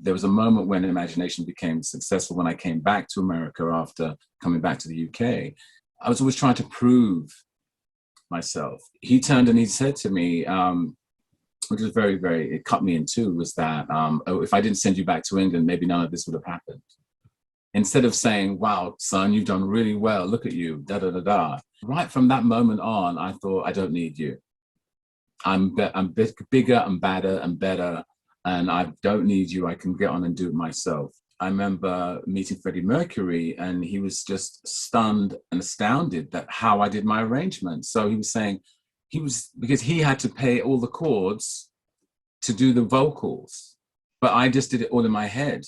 there was a moment when imagination became successful when I came back to America after coming back to the UK. I was always trying to prove myself. He turned and he said to me, which was very, very, it cut me in two, was that, oh, if I didn't send you back to England, maybe none of this would have happened. Instead of saying, wow, son, you've done really well, look at you, da, da, da, da. Right from that moment on, I thought, I don't need you. I'm bigger and badder and better, and I don't need you. I can get on and do it myself. I remember meeting Freddie Mercury, and he was just stunned and astounded that how I did my arrangements. So he was saying, because he had to play all the chords to do the vocals, but I just did it all in my head.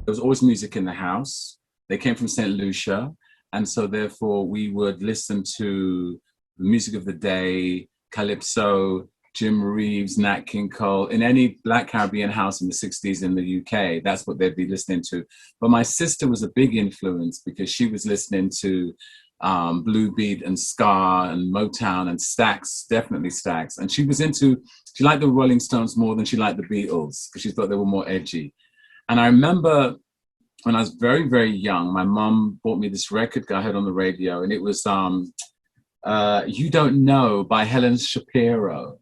There was always music in the house. They came from St. Lucia. And so therefore we would listen to the music of the day, Calypso, Jim Reeves, Nat King Cole, in any Black Caribbean house in the 60s in the UK, that's what they'd be listening to. But my sister was a big influence because she was listening to Blue Beat and ska and Motown and Stax, definitely Stax. And she liked the Rolling Stones more than she liked the Beatles because she thought they were more edgy. And I remember when I was very, very young, my mom bought me this record I heard on the radio, and it was You Don't Know by Helen Shapiro.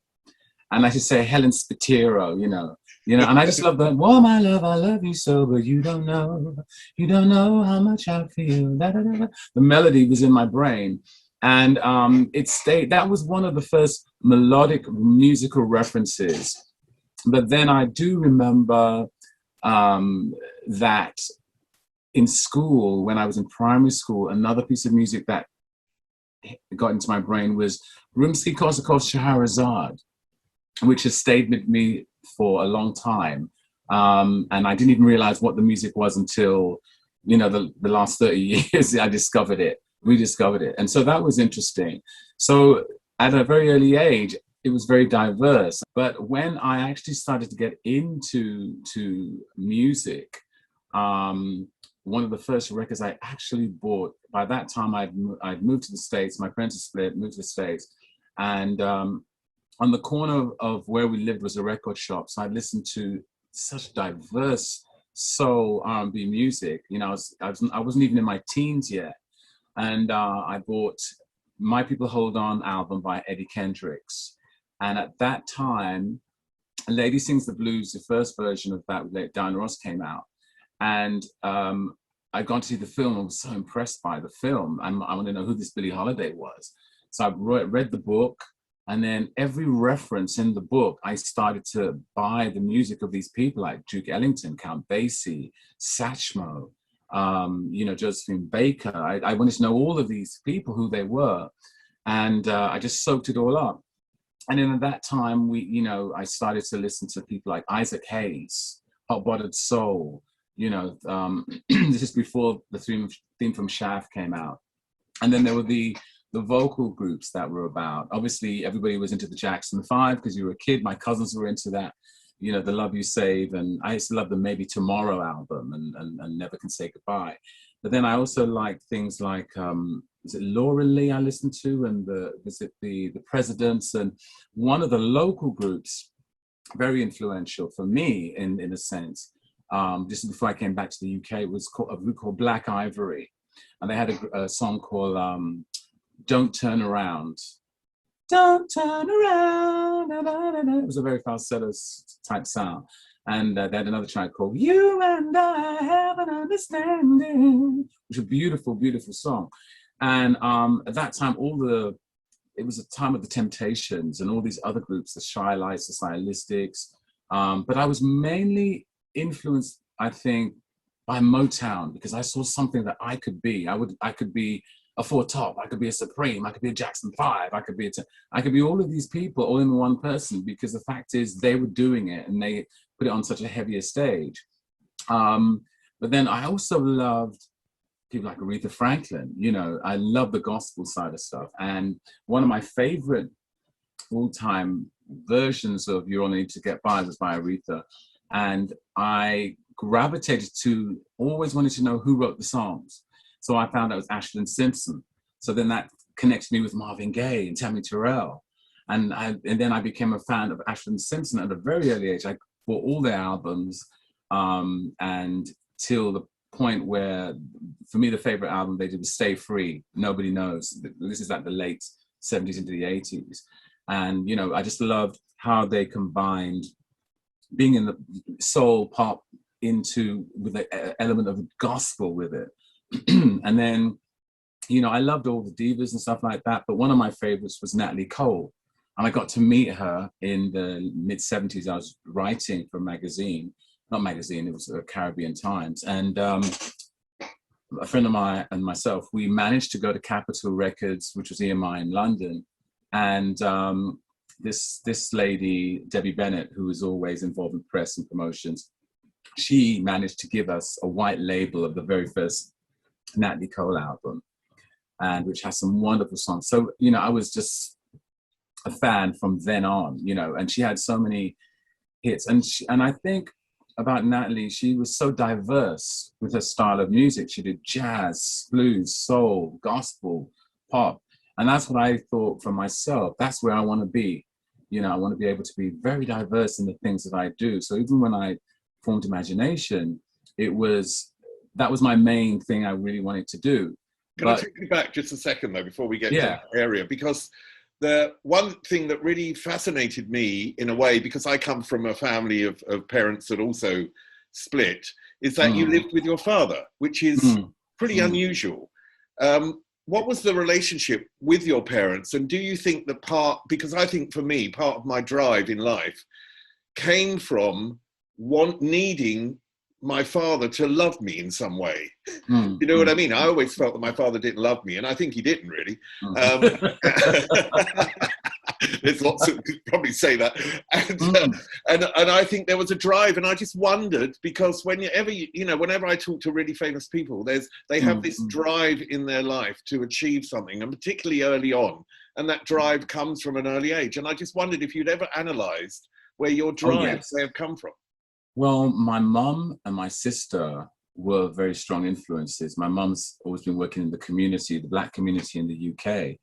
And I should say Helen Spitero, you know, and I just love that, well, my love, I love you so, but you don't know how much I feel. Da, da, da, da. The melody was in my brain. And it stayed, that was one of the first melodic musical references. But then I do remember that in school, when I was in primary school, another piece of music that got into my brain was Rimsky-Korsakov's Scheherazade, which has stayed with me for a long time. And I didn't even realize what the music was until, the last 30 years, I rediscovered it. And so that was interesting. So at a very early age, it was very diverse. But when I actually started to get into music, one of the first records I actually bought, by that time I'd moved to the States, my parents had split, moved to the States, and on the corner of where we lived was a record shop. So I listened to such diverse soul R&B music. I wasn't even in my teens yet. And I bought My People Hold On album by Eddie Kendricks. And at that time, Lady Sings the Blues, the first version of that with Diana Ross came out. And I'd gone to see the film and was so impressed by the film. And I wanted to know who this Billie Holiday was. So I read the book, and then every reference in the book, I started to buy the music of these people like Duke Ellington, Count Basie, Satchmo, Josephine Baker. I wanted to know all of these people, who they were. And I just soaked it all up. And then at that time, I started to listen to people like Isaac Hayes, Hot Buttered Soul. This is before the theme from Shaft came out. And then there were the vocal groups that were about. Obviously, everybody was into the Jackson 5 because you were a kid. My cousins were into that, the Love You Save. And I used to love the Maybe Tomorrow album and Never Can Say Goodbye. But then I also liked things like, is it Laura Lee I listened to, and the Presidents, and one of the local groups, very influential for me in a sense. Just before I came back to the UK, it was a group called Black Ivory, and they had a song called Don't Turn Around. Don't turn around. Da, da, da, da. It was a very falsetto type sound. And they had another track called You and I Have an Understanding, which is a beautiful, beautiful song. And at that time, it was a time of the Temptations and all these other groups, the Shy Lights, the Stylistics. But I was mainly influenced, I think, by Motown, because I saw something that I could be. I could be a Four Top, I could be a Supreme, I could be a Jackson 5, I could be all of these people all in one person, because the fact is they were doing it and they put it on such a heavier stage. But then I also loved people like Aretha Franklin. I love the gospel side of stuff. And one of my favorite all-time versions of You're All I Need to Get By was by Aretha. And I gravitated to, always wanted to know who wrote the songs. So I found out it was Ashton Simpson. So then that connects me with Marvin Gaye and Tammy Terrell. And then I became a fan of Ashford and Simpson at a very early age. I bought all their albums, and till the point where, for me, the favorite album they did was Stay Free. Nobody Knows. This is like the late 70s into the 80s. And, you know, I just loved how they combined being in the soul pop with an element of gospel with it. And then, you know, I loved all the divas and stuff like that, but one of my favorites was Natalie Cole. And I got to meet her in the mid-70s. I was writing for a magazine, not magazine, it was Caribbean Times. And a friend of mine and myself, we managed to go to Capitol Records, which was EMI in London. And this lady, Debbie Bennett, who was always involved in press and promotions, she managed to give us a white label of the very first Natalie Cole album, and which has some wonderful songs. So, you know, I was just a fan from then on, you know, and she had so many hits. And I think about Natalie, she was so diverse with her style of music. She did jazz, blues, soul, gospel, pop. And that's what I thought for myself. That's where I want to be. You know, I want to be able to be very diverse in the things that I do. So even when I formed Imagination, that was my main thing I really wanted to do. Can I take you back just a second though, before we get to that area? Because the one thing that really fascinated me in a way, because I come from a family of parents that also split, is that you lived with your father, which is pretty unusual. What was the relationship with your parents? And do you think because I think for me, part of my drive in life came from needing my father to love me in some way. You know what I mean? I always felt that my father didn't love me, and I think he didn't really. There's lots of probably say that, and I think there was a drive, and I just wondered, because whenever I talk to really famous people, they have this drive in their life to achieve something, and particularly early on, and that drive comes from an early age. And I just wondered if you'd ever analysed where your drives may have come from. Well, my mum and my sister were very strong influences. My mum's always been working in the community, the Black community in the UK.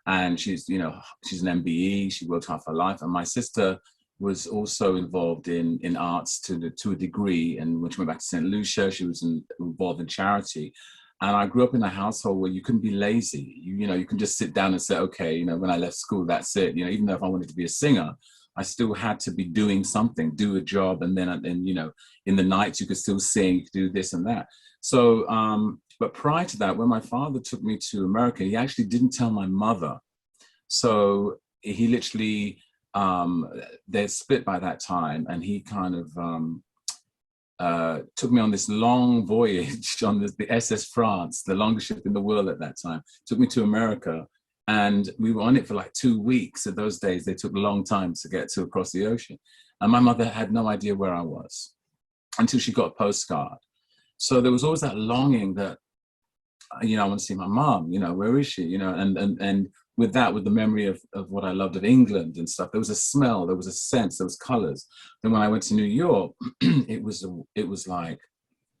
And she's an MBE, she worked half her life. And my sister was also involved in arts to a degree. And when she went back to St. Lucia, she was involved in charity. And I grew up in a household where you couldn't be lazy. You can just sit down and say, okay, when I left school, that's it. Even though if I wanted to be a singer, I still had to be doing something, do a job. And then in the nights you could still sing, you could do this and that. So, but prior to that, when my father took me to America, he actually didn't tell my mother. So he literally, they're split by that time. And he kind of took me on this long voyage on the SS France, the longest ship in the world at that time, took me to America. And we were on it for like 2 weeks. In those days, they took long times to get to across the ocean. And my mother had no idea where I was until she got a postcard. So there was always that longing that, I want to see my mom, where is she? And with the memory of what I loved of England and stuff, there was a smell, there was a sense, there was colors. Then when I went to New York, it was like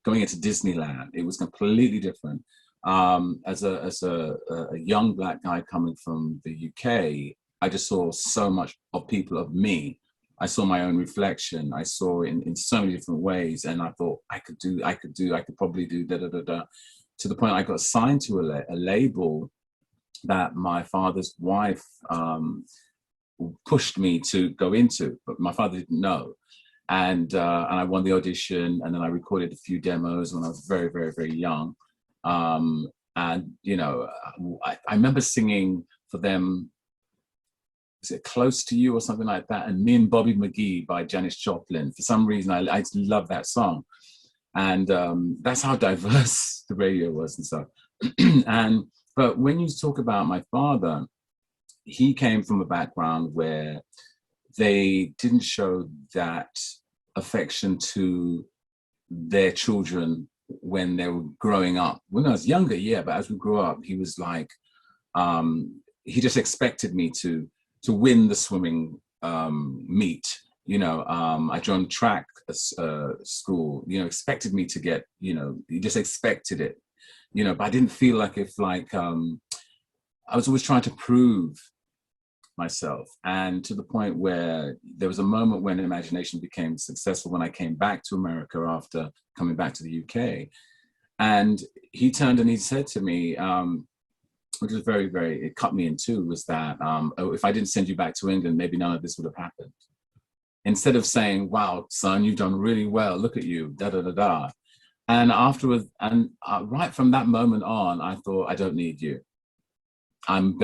going into Disneyland. It was completely different. As a young Black guy coming from the UK, I just saw so much of people of me. I saw my own reflection. I saw in so many different ways, and I thought I could probably do da da da da. To the point I got signed to a label that my father's wife pushed me to go into, but my father didn't know. And I won the audition, and then I recorded a few demos when I was very, very, very young. And I remember singing for them, is it Close to You or something like that, and Me and Bobby McGee by Janis Joplin. For some reason I love that song, and that's how diverse the radio was and stuff. But when you talk about my father, he came from a background where they didn't show that affection to their children when they were growing up. When I was younger, yeah, but as we grew up, he was like, he just expected me to win the swimming meet. I joined track school, expected me to get, he just expected it, but I didn't feel like I was always trying to prove myself. And to the point where there was a moment when imagination became successful when I came back to America after coming back to the UK. And he turned and he said to me, which was very, very, it cut me in two, was that, oh, if I didn't send you back to England, maybe none of this would have happened. Instead of saying, wow, son, you've done really well, look at you, da, da, da, da. And afterwards, and right from that moment on, I thought, I don't need you. I'm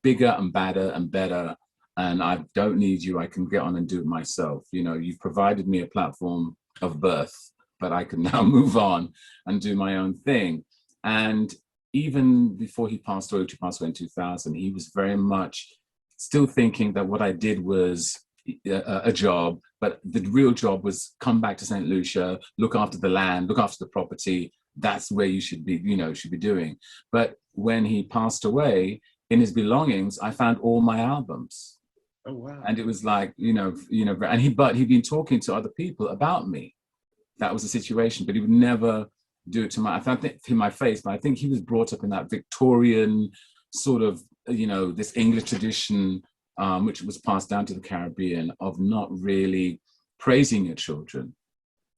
bigger and badder and better, and I don't need you. I can get on and do it myself. You know, you've provided me a platform of birth, but I can now move on and do my own thing. And even before he passed away, which he passed away in 2000, he was very much still thinking that what I did was a job, but the real job was come back to St. Lucia, look after the land, look after the property. That's where you should be, you know, should be doing. But when he passed away, in his belongings, I found all my albums. Oh wow! And it was like, and but he'd been talking to other people about me. That was the situation, but he would never do it to my, I think, to my face. But I think he was brought up in that Victorian sort of, this English tradition, which was passed down to the Caribbean, of not really praising your children.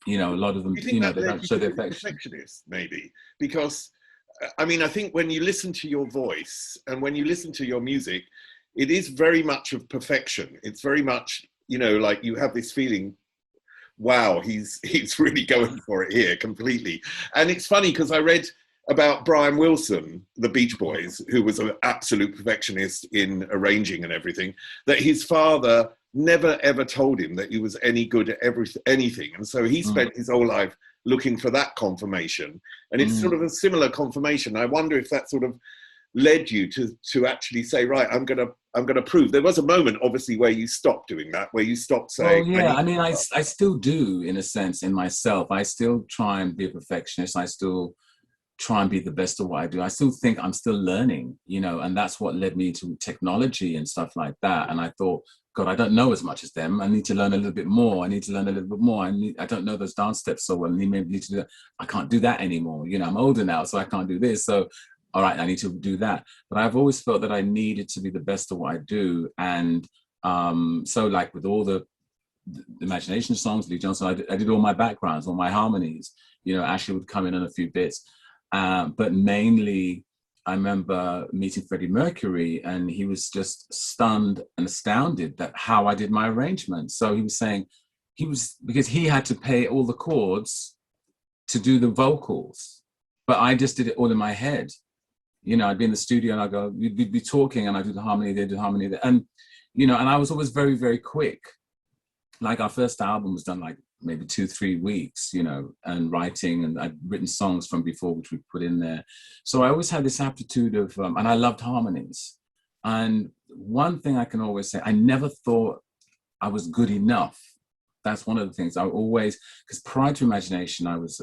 A lot of them, they don't show their affection. Perfectionist, maybe, because I mean, I think when you listen to your voice and when you listen to your music, it is very much of perfection. It's very much, like you have this feeling, wow, he's really going for it here completely. And it's funny because I read about Brian Wilson, the Beach Boys, who was an absolute perfectionist in arranging and everything, that his father never ever told him that he was any good at anything. And so he spent his whole life looking for that confirmation. And it's sort of a similar confirmation. I wonder if that sort of led you to actually say, right, I'm gonna prove. There was a moment, obviously, where you stopped doing that, where you stopped saying. Well, yeah, I still do, in a sense, in myself. I still try and be a perfectionist. I still try and be the best of what I do. I still think I'm still learning, and that's what led me to technology and stuff like that. And I thought, God, I don't know as much as them. I need to learn a little bit more. I don't know those dance steps so well. I can't do that anymore. I'm older now, so I can't do this. So, all right, I need to do that. But I've always felt that I needed to be the best of what I do. And so like with all the imagination songs, Leee John, I did all my backgrounds, all my harmonies. Ashley would come in on a few bits. But mainly, I remember meeting Freddie Mercury, and he was just stunned and astounded at how I did my arrangements. So he was saying, because he had to pay all the chords to do the vocals, but I just did it all in my head. I'd be in the studio and we'd be talking and I'd do the harmony there, do the harmony there. And, and I was always very, very quick. Like our first album was done like maybe 2-3 weeks, and writing, and I'd written songs from before, which we put in there. So I always had this aptitude of, and I loved harmonies. And one thing I can always say, I never thought I was good enough. That's one of the things I always, because prior to Imagination, I was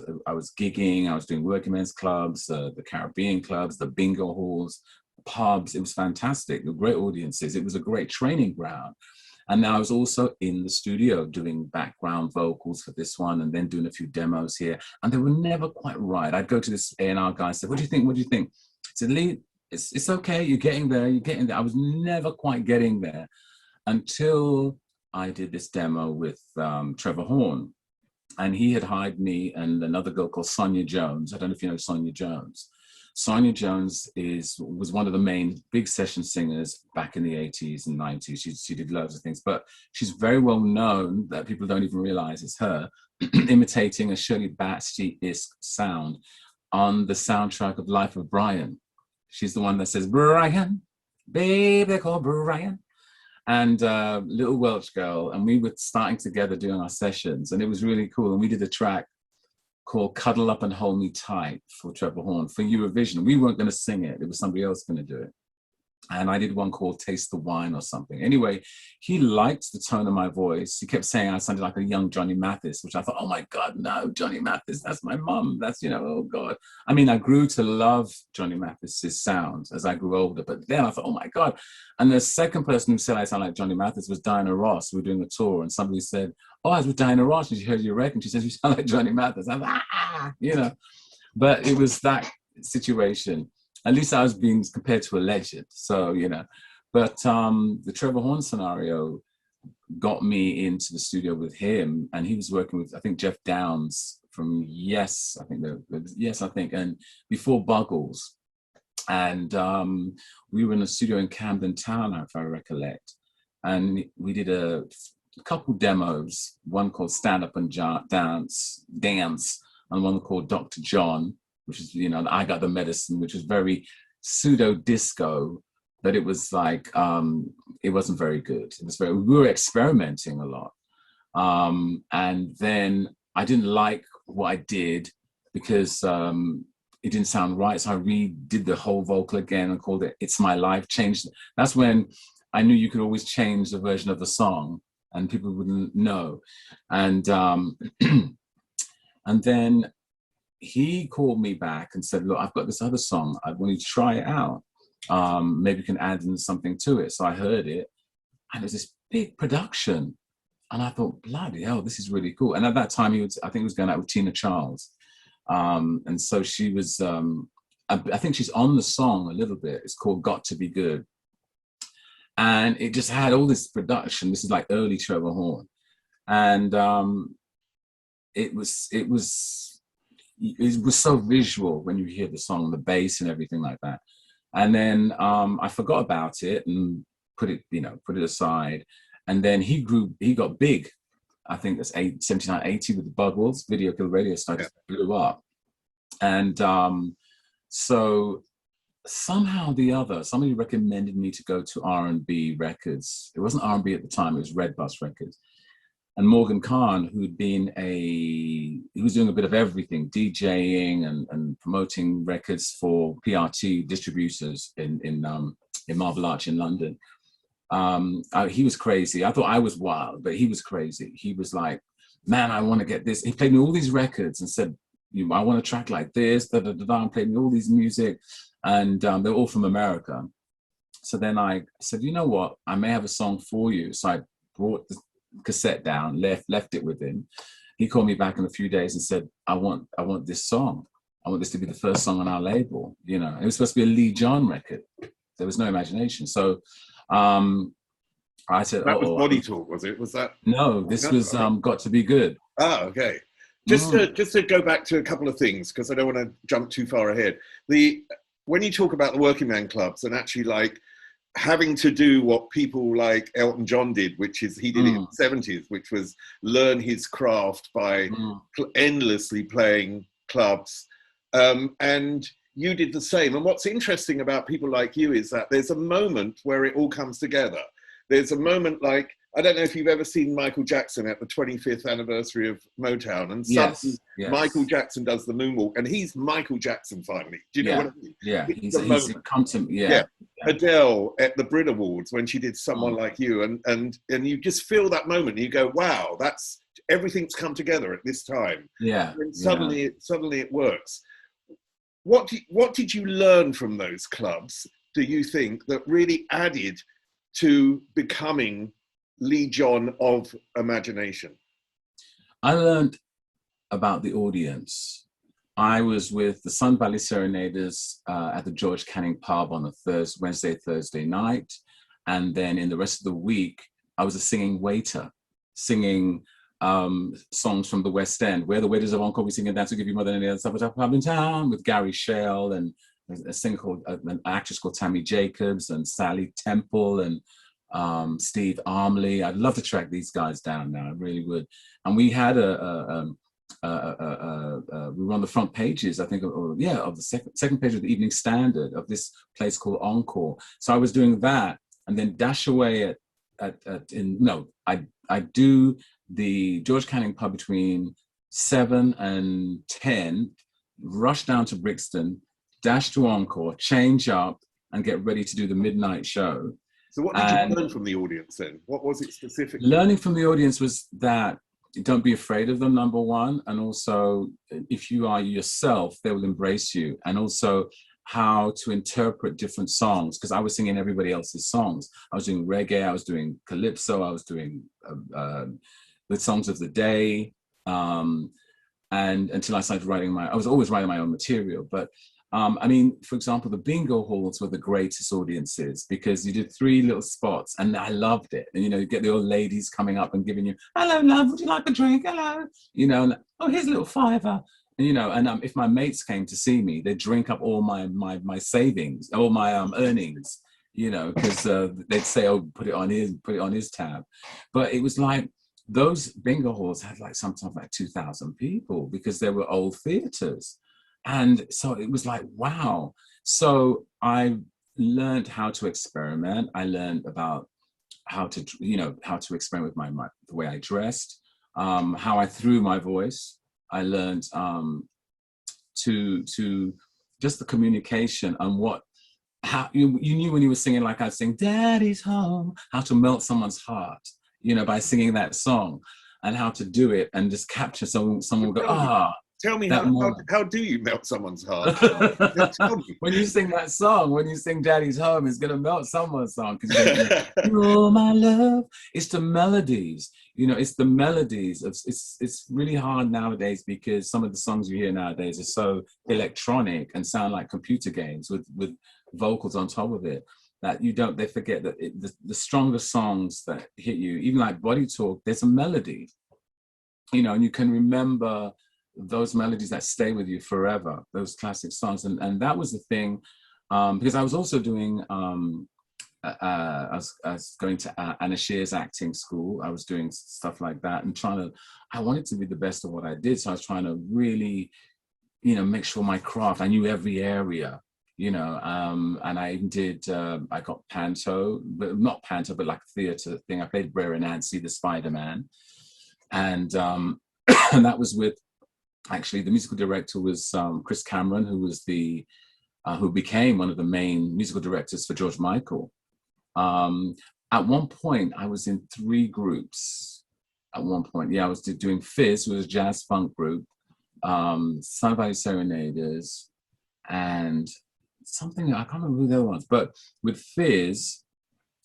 gigging, I was doing working men's clubs, the Caribbean clubs, the bingo halls, pubs. It was fantastic, the great audiences. It was a great training ground. And now I was also in the studio doing background vocals for this one, and then doing a few demos here. And they were never quite right. I'd go to this A&R guy and say, what do you think? What do you think? I said, Lee, it's okay. You're getting there. I was never quite getting there until I did this demo with Trevor Horn. And he had hired me and another girl called Sonia Jones. I don't know if you know Sonia Jones. Sonia Jones was one of the main big session singers back in the 80s and 90s. She did loads of things, but she's very well known that people don't even realize it's her, imitating a Shirley Bassey-esque sound on the soundtrack of Life of Brian. She's the one that says, Brian, baby, call Brian. And little Welsh girl, and we were starting together doing our sessions, and it was really cool. And we did a track called Cuddle Up and Hold Me Tight for Trevor Horn for Eurovision. We weren't going to sing it. It was somebody else going to do it. And I did one called Taste the Wine or something. Anyway, he liked the tone of my voice. He kept saying I sounded like a young Johnny Mathis, which I thought, oh my God, no, Johnny Mathis, that's my mum. That's, oh God. I mean, I grew to love Johnny Mathis's sound as I grew older, but then I thought, oh my God. And the second person who said I sound like Johnny Mathis was Diana Ross. We were doing a tour, and somebody said, oh, I was with Diana Ross, and she heard your record, and she says, you sound like Johnny Mathis. I was But it was that situation. At least I was being compared to a legend. So, But the Trevor Horn scenario got me into the studio with him, and he was working with, I think, Jeff Downs from Yes, I think, and before Buggles. And we were in a studio in Camden Town, if I recollect, and we did a couple demos, one called Stand Up and Dance, and one called Dr. John, which is, you know, I Got the Medicine, which was very pseudo disco, but it was like, it wasn't very good. It was very, we were experimenting a lot. And then I didn't like what I did because it didn't sound right. So I redid the whole vocal again and called it It's My Life, changed. That's when I knew you could always change the version of the song and people wouldn't know. And and then he called me back and said, look, I've got this other song. I want you to try it out. Maybe you can add in something to it. So I heard it, and it was this big production. And I thought, bloody hell, this is really cool. And at that time, I think he was going out with Tina Charles. And so she was, I think she's on the song a little bit. It's called Got to Be Good. And it just had all this production. This is like early Trevor Horn. And it was so visual when you hear the song, the bass and everything like that. And then I forgot about it and put it aside. And then he got big. I think that's 79, 80 with the Buggles, Video Kill Radio Star, just blew up. And so somehow or the other, somebody recommended me to go to R&B Records. It wasn't R&B at the time, it was Red Bus Records. And Morgan Khan, he was doing a bit of everything, DJing and promoting records for PRT distributors in Marble Arch in London. He was crazy. I thought I was wild, but he was crazy. He was like, man, I want to get this. He played me all these records and said, I want a track like this, and played me all these music. And they're all from America. So then I said, you know what? I may have a song for you. So I brought the cassette down, left it with him. He called me back in a few days and said, I want this song. I want this to be the first song on our label. You know, it was supposed to be a Leee John record. There was no imagination. So I said, that was Body Talk, was it? Was that? No, this was Got to Be Good. Ah, okay. Just to go back to a couple of things, because I don't want to jump too far ahead. When you talk about the working man clubs and actually like having to do what people like Elton John did, which is he did it in the 70s, which was learn his craft by endlessly playing clubs. And you did the same. And what's interesting about people like you is that there's a moment where it all comes together. There's a moment like, I don't know if you've ever seen Michael Jackson at the 25th anniversary of Motown, and suddenly Michael Jackson does the moonwalk, and he's Michael Jackson finally. Do you know what I mean? Yeah, he's come to Adele at the Brit Awards when she did Someone Like You, and you just feel that moment. And you go, wow, that's everything's come together at this time. Yeah, and suddenly it works. What did you learn from those clubs, do you think, that really added to becoming Leee John of Imagination? I learned about the audience. I was with the Sun Valley Serenaders at the George Canning pub on a Wednesday, Thursday night. And then in the rest of the week, I was a singing waiter, singing songs from the West End, Where the Waiters of Encore, We Sing and Dance to Give You More Than Any Other Stuff at Pub in Town, with Gary Shell and a singer called, an actress called Tammy Jacobs and Sally Temple and Steve Armley. I'd love to track these guys down now, I really would. And we had we were on the front pages, I think, of the second page of the Evening Standard of this place called Encore. So I was doing that, and then dash away I do the George Canning pub between 7 and 10, rush down to Brixton, dash to Encore, change up, and get ready to do the midnight show. So what did you learn from the audience then? What was it specifically? Learning from the audience was that don't be afraid of them, number one. And also, if you are yourself, they will embrace you. And also how to interpret different songs, because I was singing everybody else's songs. I was doing reggae, I was doing calypso, I was doing the songs of the day. And until I started writing I was always writing my own material, but I mean, for example, the bingo halls were the greatest audiences because you did 3 little spots and I loved it. And, you know, you get the old ladies coming up and giving you, hello, love, would you like a drink? Hello. You know, and, oh, here's a little $5. And, you know, and if my mates came to see me, they'd drink up all my savings, all my earnings, you know, because they'd say, oh, put it on his tab. But it was like, those bingo halls had like sometimes like 2,000 people because they were old theaters. And so it was like, wow. So I learned how to experiment. I learned about how to, you know, how to experiment with the way I dressed, how I threw my voice. I learned to just the communication and how you knew when you were singing, like I sing, Daddy's Home, how to melt someone's heart, you know, by singing that song, and how to do it and just capture someone will go, ah. Tell me, how do you melt someone's heart? Tell me. When you sing that song, when you sing Daddy's Home, it's going to melt someone's song. Because you're my love. It's the melodies. You know, it's the melodies. It's really hard nowadays because some of the songs you hear nowadays are so electronic and sound like computer games with vocals on top of it that they forget that the strongest songs that hit you, even like Body Talk, there's a melody. You know, and you can remember those melodies that stay with you forever, those classic songs. And that was the thing, because I was also doing, I was going to Anna Shear's acting school. I was doing stuff like that and I wanted to be the best at what I did. So I was trying to really, you know, make sure my craft, I knew every area, you know, and I even did, I got panto, but not panto, but like a theater thing. I played Brer and Nancy, the Spider-Man. And that was with, actually, the musical director was Chris Cameron, who was who became one of the main musical directors for George Michael. At one point, I was in 3 groups. At one point, yeah, I was doing Fizz, who was a jazz funk group, Sun Valley Serenaders, and something, I can't remember who the other ones, but with Fizz,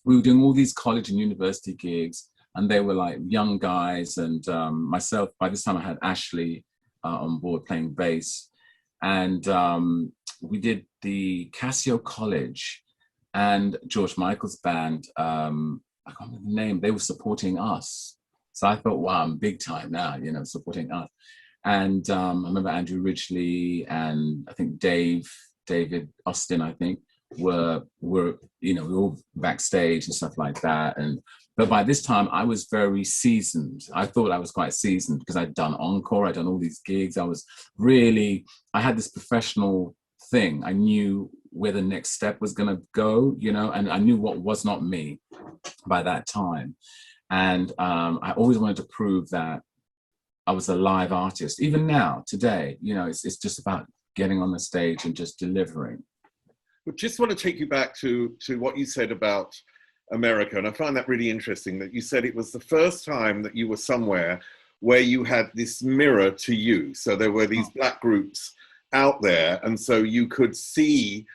we were doing all these college and university gigs, and they were like young guys, and myself, by this time I had Ashley on board playing bass, and we did the Casio College and George Michael's band, I can't remember the name, they were supporting us. So I thought, wow, I'm big time now, you know, supporting us. And I remember Andrew Ridgely and I think David Austin, I think, were you know, we were all backstage and stuff like that. But by this time, I was very seasoned. I thought I was quite seasoned because I'd done Encore, I'd done all these gigs. I had this professional thing. I knew where the next step was going to go, you know, and I knew what was not me by that time. And I always wanted to prove that I was a live artist. Even now, today, you know, it's just about getting on the stage and just delivering. I just want to take you back to what you said about America. And I find that really interesting that you said it was the first time that you were somewhere where you had this mirror to you. So there were these Black groups out there. And so you could see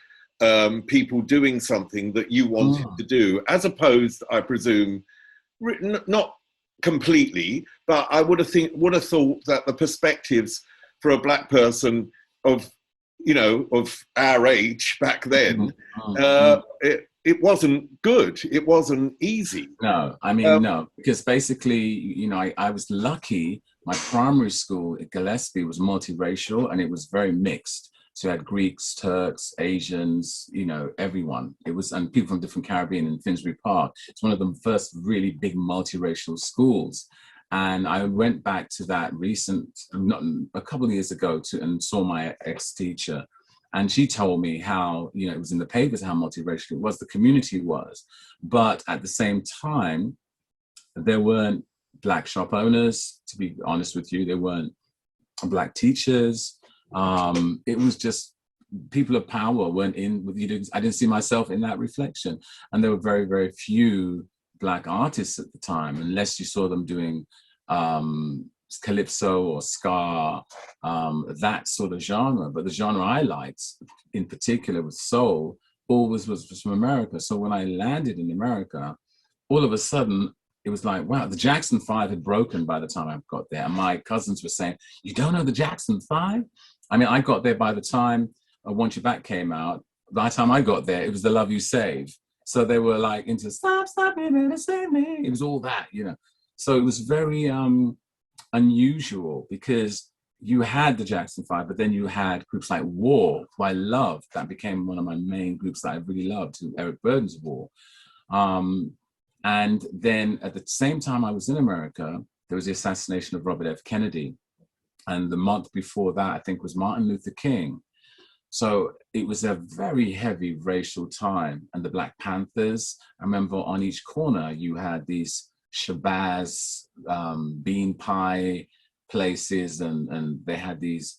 people doing something that you wanted to do, as opposed, I presume, not completely, but I would have thought that the perspectives for a Black person of, you know, of our age back then, it wasn't good. It wasn't easy. No, I mean, no, because basically, you know, I was lucky. My primary school at Gillespie was multiracial and it was very mixed. So you had Greeks, Turks, Asians, you know, everyone. It was, and people from different Caribbean in Finsbury Park. It's one of the first really big multiracial schools. And I went back to that a couple of years ago and saw my ex-teacher. And she told me how, you know, it was in the papers how multiracial it was, the community was. But at the same time, there weren't Black shop owners, to be honest with you. There weren't Black teachers. It was just people of power weren't in with you. I didn't see myself in that reflection. And there were very, very few Black artists at the time, unless you saw them doing calypso or ska, that sort of genre. But the genre I liked in particular was soul, always was from America. So when I landed in America, all of a sudden it was like, wow, the Jackson 5 had broken by the time I got there. And my cousins were saying, you don't know the Jackson 5? I mean, I got there by the time I Want You Back came out, by the time I got there, it was The Love You Save. So they were like into Stop, Stop, Baby, Save Me. It was all that, you know. So it was very unusual because you had the Jackson 5, but then you had groups like War, who I loved. That became one of my main groups that I really loved, Eric Burdon's War. And then at the same time I was in America, there was the assassination of Robert F. Kennedy. And the month before that, I think, was Martin Luther King. So it was a very heavy racial time. And the Black Panthers, I remember on each corner, you had these Shabazz, bean pie places, and they had these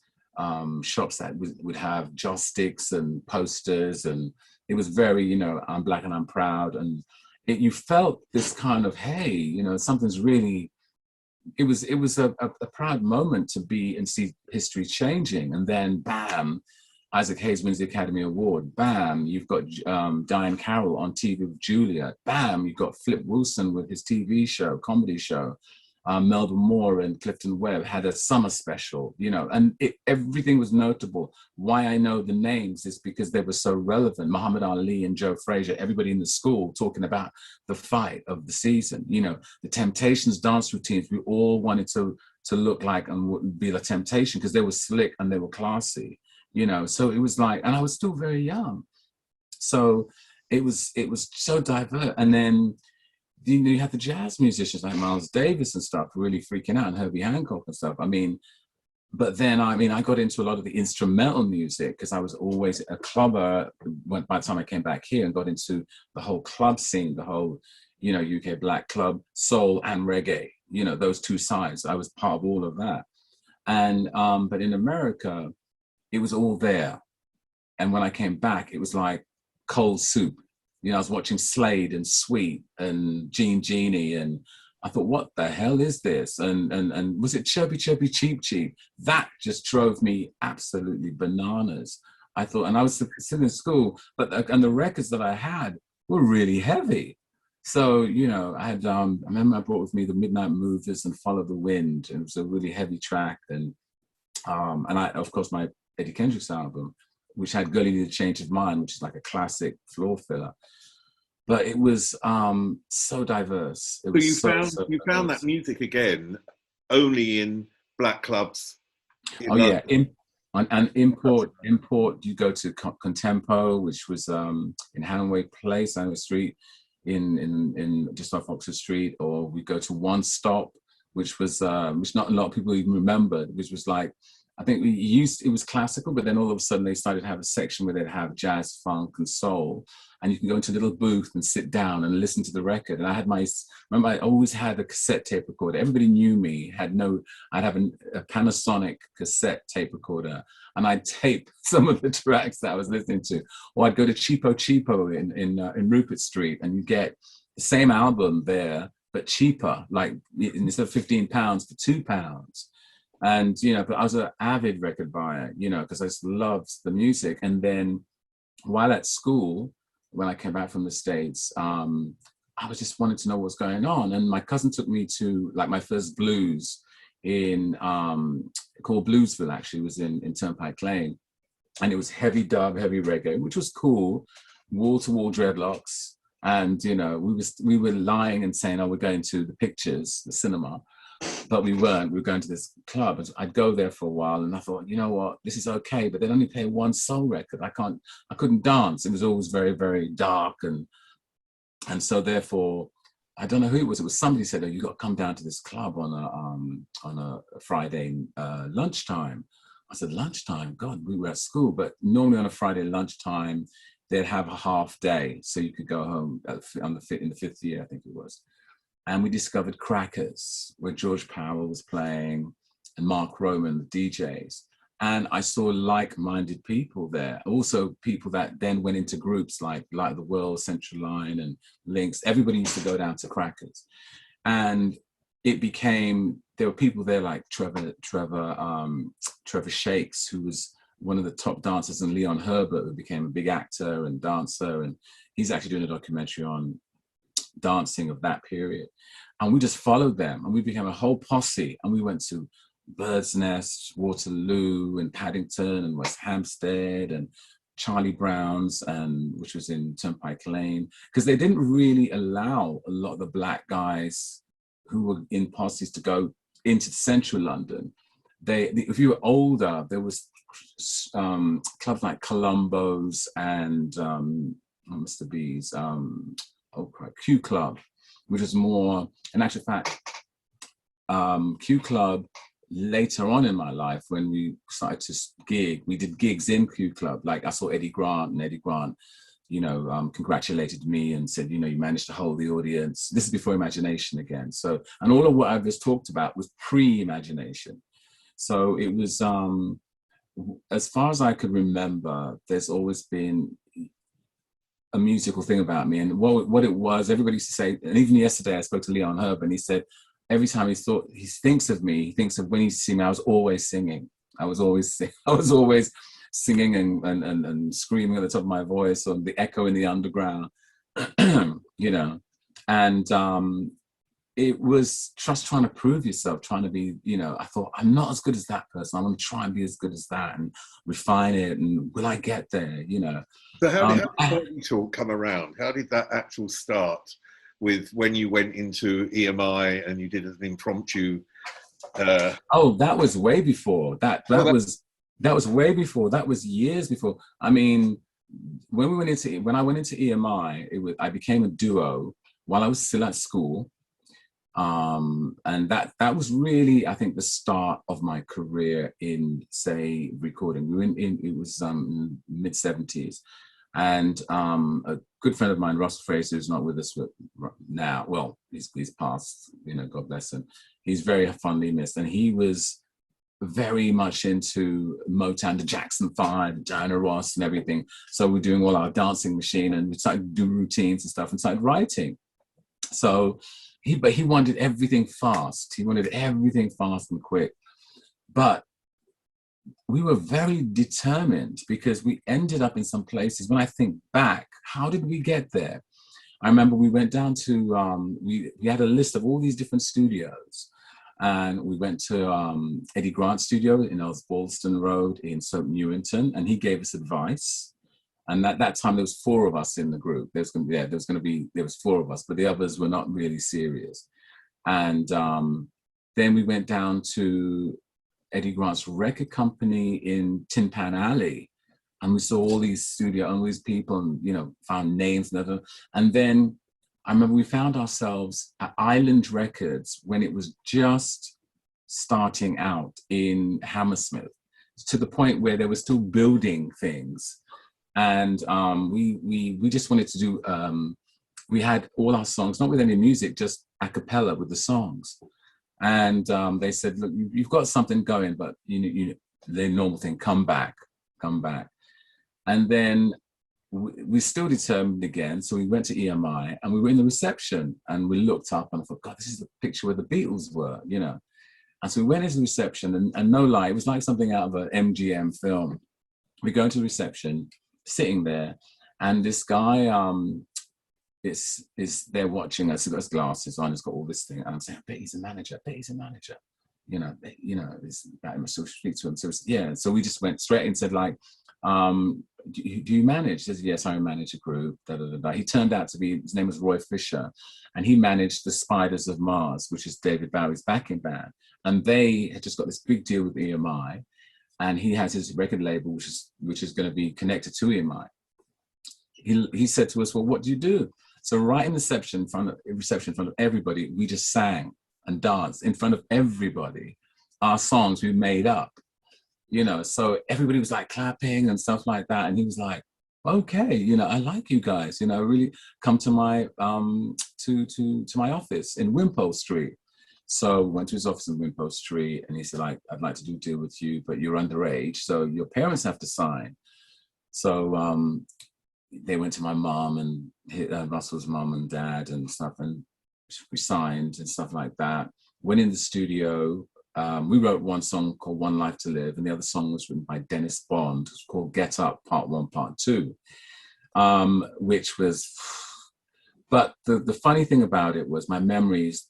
shops that would have joss sticks and posters. And it was very, you know, I'm Black and I'm proud. And you felt this kind of, hey, you know, something's really, it was a proud moment to be and see history changing. And then bam, Isaac Hayes wins the Academy Award. Bam, you've got Diane Carroll on TV with Julia. Bam, you've got Flip Wilson with his TV show, comedy show. Melba Moore and Clifton Webb had a summer special, you know, and everything was notable. Why I know the names is because they were so relevant. Muhammad Ali and Joe Frazier, everybody in the school talking about the fight of the season, you know, the Temptations dance routines. We all wanted to look like and be the Temptation because they were slick and they were classy, you know. So it was like, and I was still very young. So it was so diverse. And then you had the jazz musicians like Miles Davis and stuff really freaking out, and Herbie Hancock and stuff. I mean, but then, I got into a lot of the instrumental music because I was always a clubber by the time I came back here and got into the whole club scene, the whole, you know, UK black club, soul and reggae, you know, those two sides. I was part of all of that. And, but in America, it was all there. And when I came back, it was like cold soup. You know, I was watching Slade and Sweet and Gene Genie, and I thought, what the hell is this? And was it Chirpy Chirpy Cheep Cheep? That just drove me absolutely bananas. I thought, and I was sitting in school, and the records that I had were really heavy. So, you know, I had, I remember I brought with me the Midnight Movers and Follow the Wind, and it was a really heavy track. And I, of course, my Eddie Kendricks album, which had Girl You Need a Change of Mind, which is like a classic floor filler. But it was so diverse. It was so you found that music again only in black clubs? Yeah, and import. You go to Contempo, which was in Hanway Place, Hanway Street, in just off Oxford Street, or we go to One Stop, which was which not a lot of people even remembered, which was like, I think it was classical, but then all of a sudden they started to have a section where they'd have jazz, funk, and soul. And you can go into a little booth and sit down and listen to the record. And I had remember I always had a cassette tape recorder. Everybody knew me, I'd have a Panasonic cassette tape recorder, and I'd tape some of the tracks that I was listening to. Or I'd go to Cheapo Cheapo in Rupert Street, and you get the same album there, but cheaper, like instead of £15 for £2. And, you know, but I was an avid record buyer, you know, because I just loved the music. And then while at school, when I came back from the States, I was just wanted to know what was going on. And my cousin took me to like my first blues called Bluesville, actually. It was in Turnpike Lane. And it was heavy dub, heavy reggae, which was cool, wall-to-wall dreadlocks. And, you know, we were lying and saying, oh, we're going to the pictures, the cinema. But we weren't. We were going to this club. And I'd go there for a while, and I thought, you know what, this is okay, but they'd only play one soul record. I couldn't dance. It was always very, very dark, and so therefore, I don't know who it was. It was somebody said, oh, you got to come down to this club on a Friday lunchtime. I said, lunchtime? God, we were at school, but normally on a Friday lunchtime, they'd have a half day, so you could go home in the fifth year, I think it was. And we discovered Crackers, where George Powell was playing and Mark Roman, the DJs. And I saw like-minded people there. Also people that then went into groups like The World, Central Line, and Links. Everybody used to go down to Crackers. And it became, there were people there like Trevor Shakes, who was one of the top dancers, and Leon Herbert, who became a big actor and dancer. And he's actually doing a documentary on dancing of that period. And we just followed them, and we became a whole posse, and we went to Bird's Nest, Waterloo, and Paddington, and West Hampstead, and Charlie Brown's, and which was in Turnpike Lane, because they didn't really allow a lot of the black guys who were in posses to go into central London. If you were older, there was clubs like Columbo's and Mr. B's, Q Club, which was more, in actual fact, Q Club, later on in my life, when we started to gig, we did gigs in Q Club. Like I saw Eddie Grant, and Eddie Grant, congratulated me and said, you managed to hold the audience. This is before Imagination again. So, and all of what I've just talked about was pre-Imagination. So it was, as far as I could remember, there's always been a musical thing about me. And what it was, everybody used to say, and even yesterday I spoke to Leon Herb, and he said, every time he thinks of me, he thinks of when he sees me, I was always singing. I was always singing and screaming at the top of my voice, or the echo in the underground, and it was just trying to prove yourself, trying to be, I thought, I'm not as good as that person. I'm going to try and be as good as that and refine it. And will I get there, So how did Body Talk come around? How did that actual start with when you went into EMI and you did an impromptu? That was way before. That was way before. That was years before. I mean, when I went into EMI, I became a duo while I was still at school. And that was really, I think, the start of my career in, say, recording. It was mid-70s. And a good friend of mine, Russell Fraser, who's not with us now. Well, he's passed, God bless him. He's very fondly missed. And he was very much into Motown, the Jackson 5, Diana Ross and everything. So we're doing all our dancing machine, and we started to do routines and stuff and started writing. So but he wanted everything fast. He wanted everything fast and quick. But we were very determined, because we ended up in some places. When I think back, how did we get there? I remember we went down to, we had a list of all these different studios. And we went to Eddie Grant's studio in Osbaldeston Road in Stoke Newington, and he gave us advice. And at that time, there was 4 of us in the group. There was 4 of us, but the others were not really serious. And then we went down to Eddie Grant's record company in Tin Pan Alley, and we saw all these studio owners, people, and found names and other. And then I remember we found ourselves at Island Records when it was just starting out in Hammersmith, to the point where they were still building things. And we just wanted to do, we had all our songs, not with any music, just a cappella with the songs. And they said, look, you've got something going, but the normal thing, come back. And then we still determined again. So we went to EMI, and we were in the reception, and we looked up, and I thought, God, this is the picture where the Beatles were, And so we went into the reception, and no lie, it was like something out of an MGM film. We go into the reception, sitting there, and this guy is there watching us. He's got his glasses on, he's got all this thing, and I'm saying, I bet he's a manager. I must speak to him. So yeah, so we just went straight and said, like, do you manage? He says, yes, I manage a group. He turned out to be, his name was Roy Fisher, and he managed the Spiders of Mars, which is David Bowie's backing band. And they had just got this big deal with EMI, and he has his record label, which is going to be connected to EMI. He said to us, well, what do you do? So right in the reception in front of everybody, we just sang and danced in front of everybody our songs we made up. So everybody was like clapping and stuff like that. And he was like, okay, I like you guys, really come to my, to my office in Wimpole Street. So we went to his office in Wimpole Street, and he said, like, I'd like to do a deal with you, but you're underage, so your parents have to sign. So they went to my mom and Russell's mom and dad and stuff, and we signed and stuff like that. Went in the studio. We wrote one song called One Life to Live, and the other song was written by Dennis Bond. It was called Get Up, Part 1, Part 2, which was, but the funny thing about it was my memories,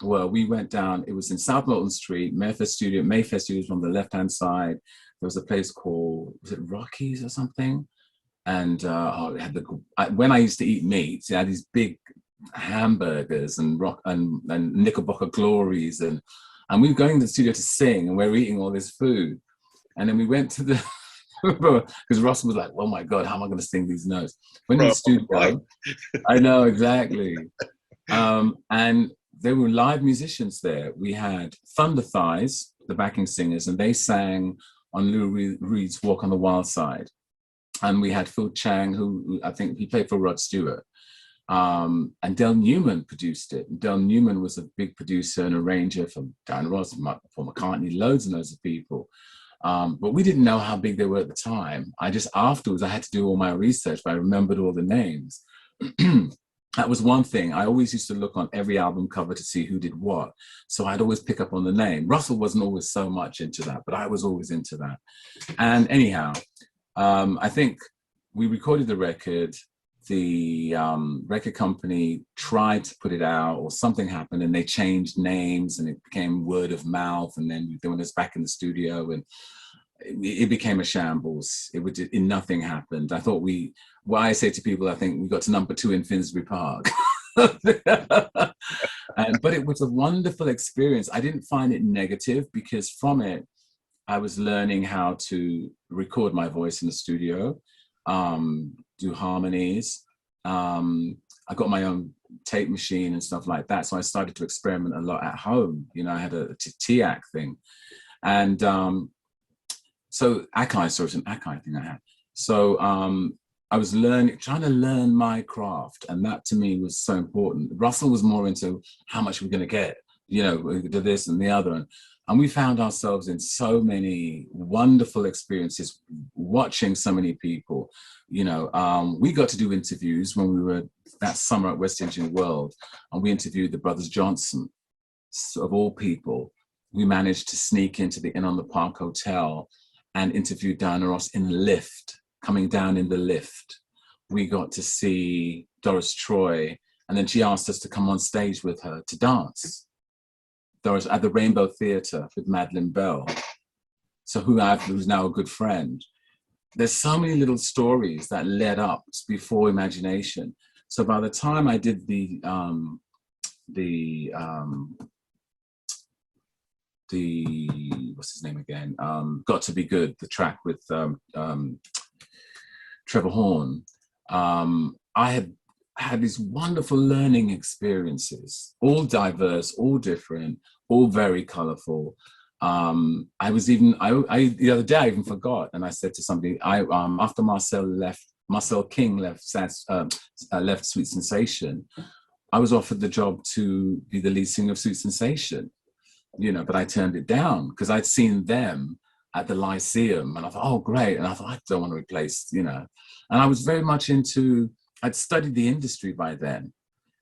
Well, we went down, it was in South Milton Street, Mayfair Studios on the left-hand side. There was a place called, was it Rockies or something? And it had when I used to eat meat, it had these big hamburgers and Knickerbocker Glories, and we were going to the studio to sing, and we're eating all this food. And then we went to the, because Ross was like, oh my God, how am I going to sing these notes? Went in the studio, I know, exactly. And there were live musicians there. We had Thunder Thighs, the backing singers, and they sang on Lou Reed's Walk on the Wild Side. And we had Phil Chang, who I think he played for Rod Stewart. And Del Newman produced it. Del Newman was a big producer and arranger for Diana Ross, for McCartney, loads and loads of people. But we didn't know how big they were at the time. Afterwards, I had to do all my research, but I remembered all the names. That was one thing. I always used to look on every album cover to see who did what. So I'd always pick up on the name. Russell wasn't always so much into that, but I was always into that. And anyhow, I think we recorded the record. The record company tried to put it out, or something happened, and they changed names, and it became word of mouth. And then they went us back in the studio, and it became a shambles. Nothing happened. I thought I say to people, I think we got to number 2 in Finsbury Park. But it was a wonderful experience. I didn't find it negative, because from it, I was learning how to record my voice in the studio, do harmonies. I got my own tape machine and stuff like that. So I started to experiment a lot at home. You know, I had a TIAC thing. And so Akai, sorry, it's an Akai thing I had. So I was trying to learn my craft. And that to me was so important. Russell was more into how much we're going to get, you know, we do this and the other. And we found ourselves in so many wonderful experiences, watching so many people. You know, we got to do interviews when we were that summer at West Indian World, and we interviewed the Brothers Johnson, of all people. We managed to sneak into the Inn on the Park Hotel and interview Diana Ross in the lift, coming down in the lift. We got to see Doris Troy, and then she asked us to come on stage with her to dance. Doris at the Rainbow Theatre with Madeleine Bell, who's now a good friend. There's so many little stories that led up before Imagination. So by the time I did the what's his name again? Got to Be Good, the track with Trevor Horn. I had these wonderful learning experiences, all diverse, all different, all very colorful. The other day I even forgot, and I said to somebody, after Marcel King left Sweet Sensation, I was offered the job to be the lead singer of Sweet Sensation, you know, but I turned it down because I'd seen them at the Lyceum, and I thought, oh, great. And I thought, I don't want to replace, you know, and I was very much I'd studied the industry by then,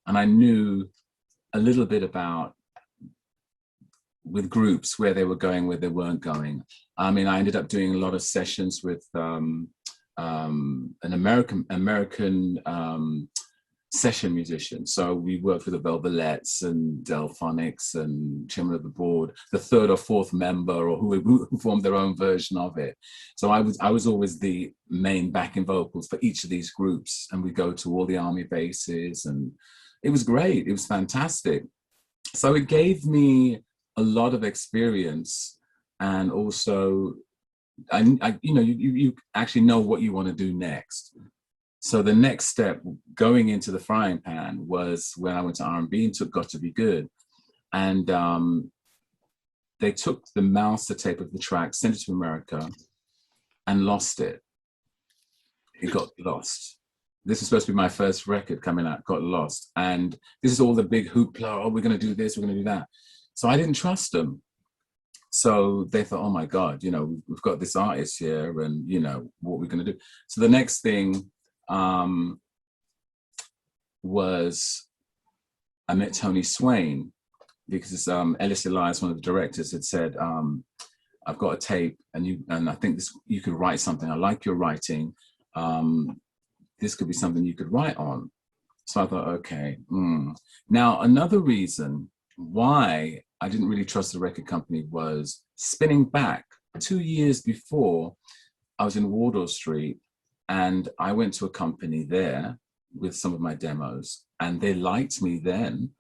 and I knew a little bit about with groups where they were going, where they weren't going. I mean, I ended up doing a lot of sessions with an American session musician. So we worked with the Velvelettes and Delphonics and Chairman of the Board, the third or fourth member, or who formed their own version of it. So I was always the main backing vocals for each of these groups, and we go to all the army bases, and it was great. It was fantastic. So it gave me a lot of experience, and also, you actually know what you want to do next. So the next step, going into the frying pan, was when I went to R&B and took Got to Be Good. And they took the master tape of the track, sent it to America, and lost it. It got lost. This is supposed to be my first record coming out, got lost. And this is all the big hoopla, oh, we're going to do this, we're going to do that. So I didn't trust them. So they thought, oh my God, you know, we've got this artist here, and, you know, what are we going to do? So the next thing was I met Tony Swain, because Ellis Elias, one of the directors, had said, I've got a tape, and I think you could write something. I like your writing. This could be something you could write on. So I thought, okay. Now, another reason why I didn't really trust the record company was spinning back 2 years before. I was in Wardour Street, and I went to a company there with some of my demos, and they liked me then.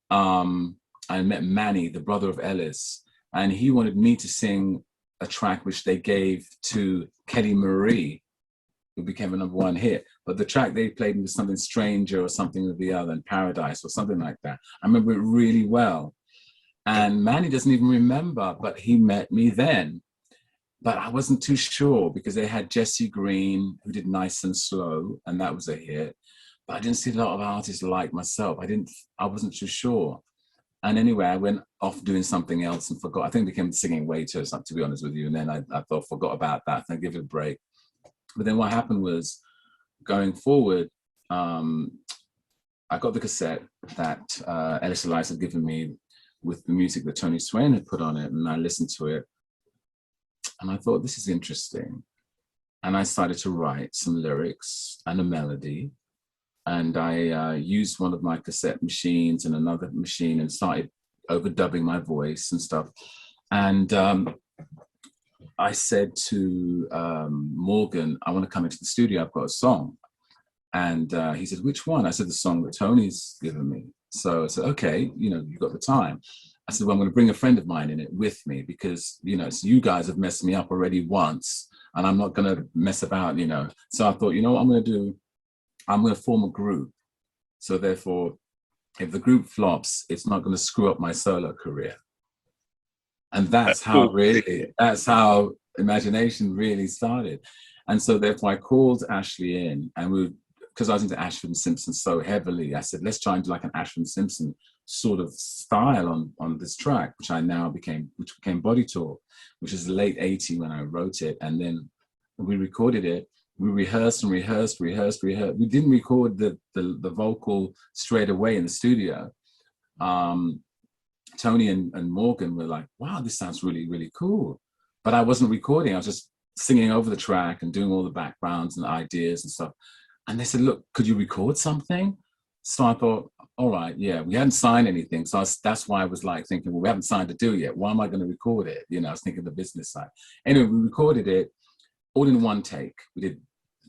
I met Manny, the brother of Ellis, and he wanted me to sing a track which they gave to Kelly Marie, who became a #1 hit. But the track they played was something Stranger or something or the other, and Paradise or something like that. I remember it really well. And Manny doesn't even remember, but he met me then. But I wasn't too sure because they had Jesse Green, who did Nice and Slow, and that was a hit. But I didn't see a lot of artists like myself. I wasn't too sure. And anyway, I went off doing something else and forgot. I think I became a singing waiter or something, to be honest with you. And then I thought, forgot about that, and give it a break. But then what happened was, going forward, I got the cassette that Ellis Elias had given me with the music that Tony Swain had put on it, and I listened to it. And I thought, this is interesting. And I started to write some lyrics and a melody. And I used one of my cassette machines and another machine and started overdubbing my voice and stuff. And I said to Morgan, I want to come into the studio, I've got a song. And he said, which one? I said, the song that Tony's given me. So I said, okay, you've got the time. I said, well, I'm going to bring a friend of mine in it with me because, so you guys have messed me up already once and I'm not going to mess about, So I thought, what I'm going to do? I'm going to form a group. So therefore, if the group flops, it's not going to screw up my solo career. And that's how Imagination really started. And so therefore I called Ashley in, and because I was into Ashford and Simpson so heavily, I said, let's try and do like an Ashford and Simpson sort of style on this track, which became Body Talk, which is the late '80s when I wrote it. And then we recorded it. We rehearsed. We didn't record the vocal straight away in the studio. Tony and Morgan were like, wow, this sounds really, really cool. But I wasn't recording. I was just singing over the track and doing all the backgrounds and ideas and stuff. And they said, look, could you record something? So I thought, all right, yeah, we hadn't signed anything. So that's why I was like thinking, well, we haven't signed a deal yet. Why am I going to record it? I was thinking the business side. Anyway, we recorded it all in one take. We did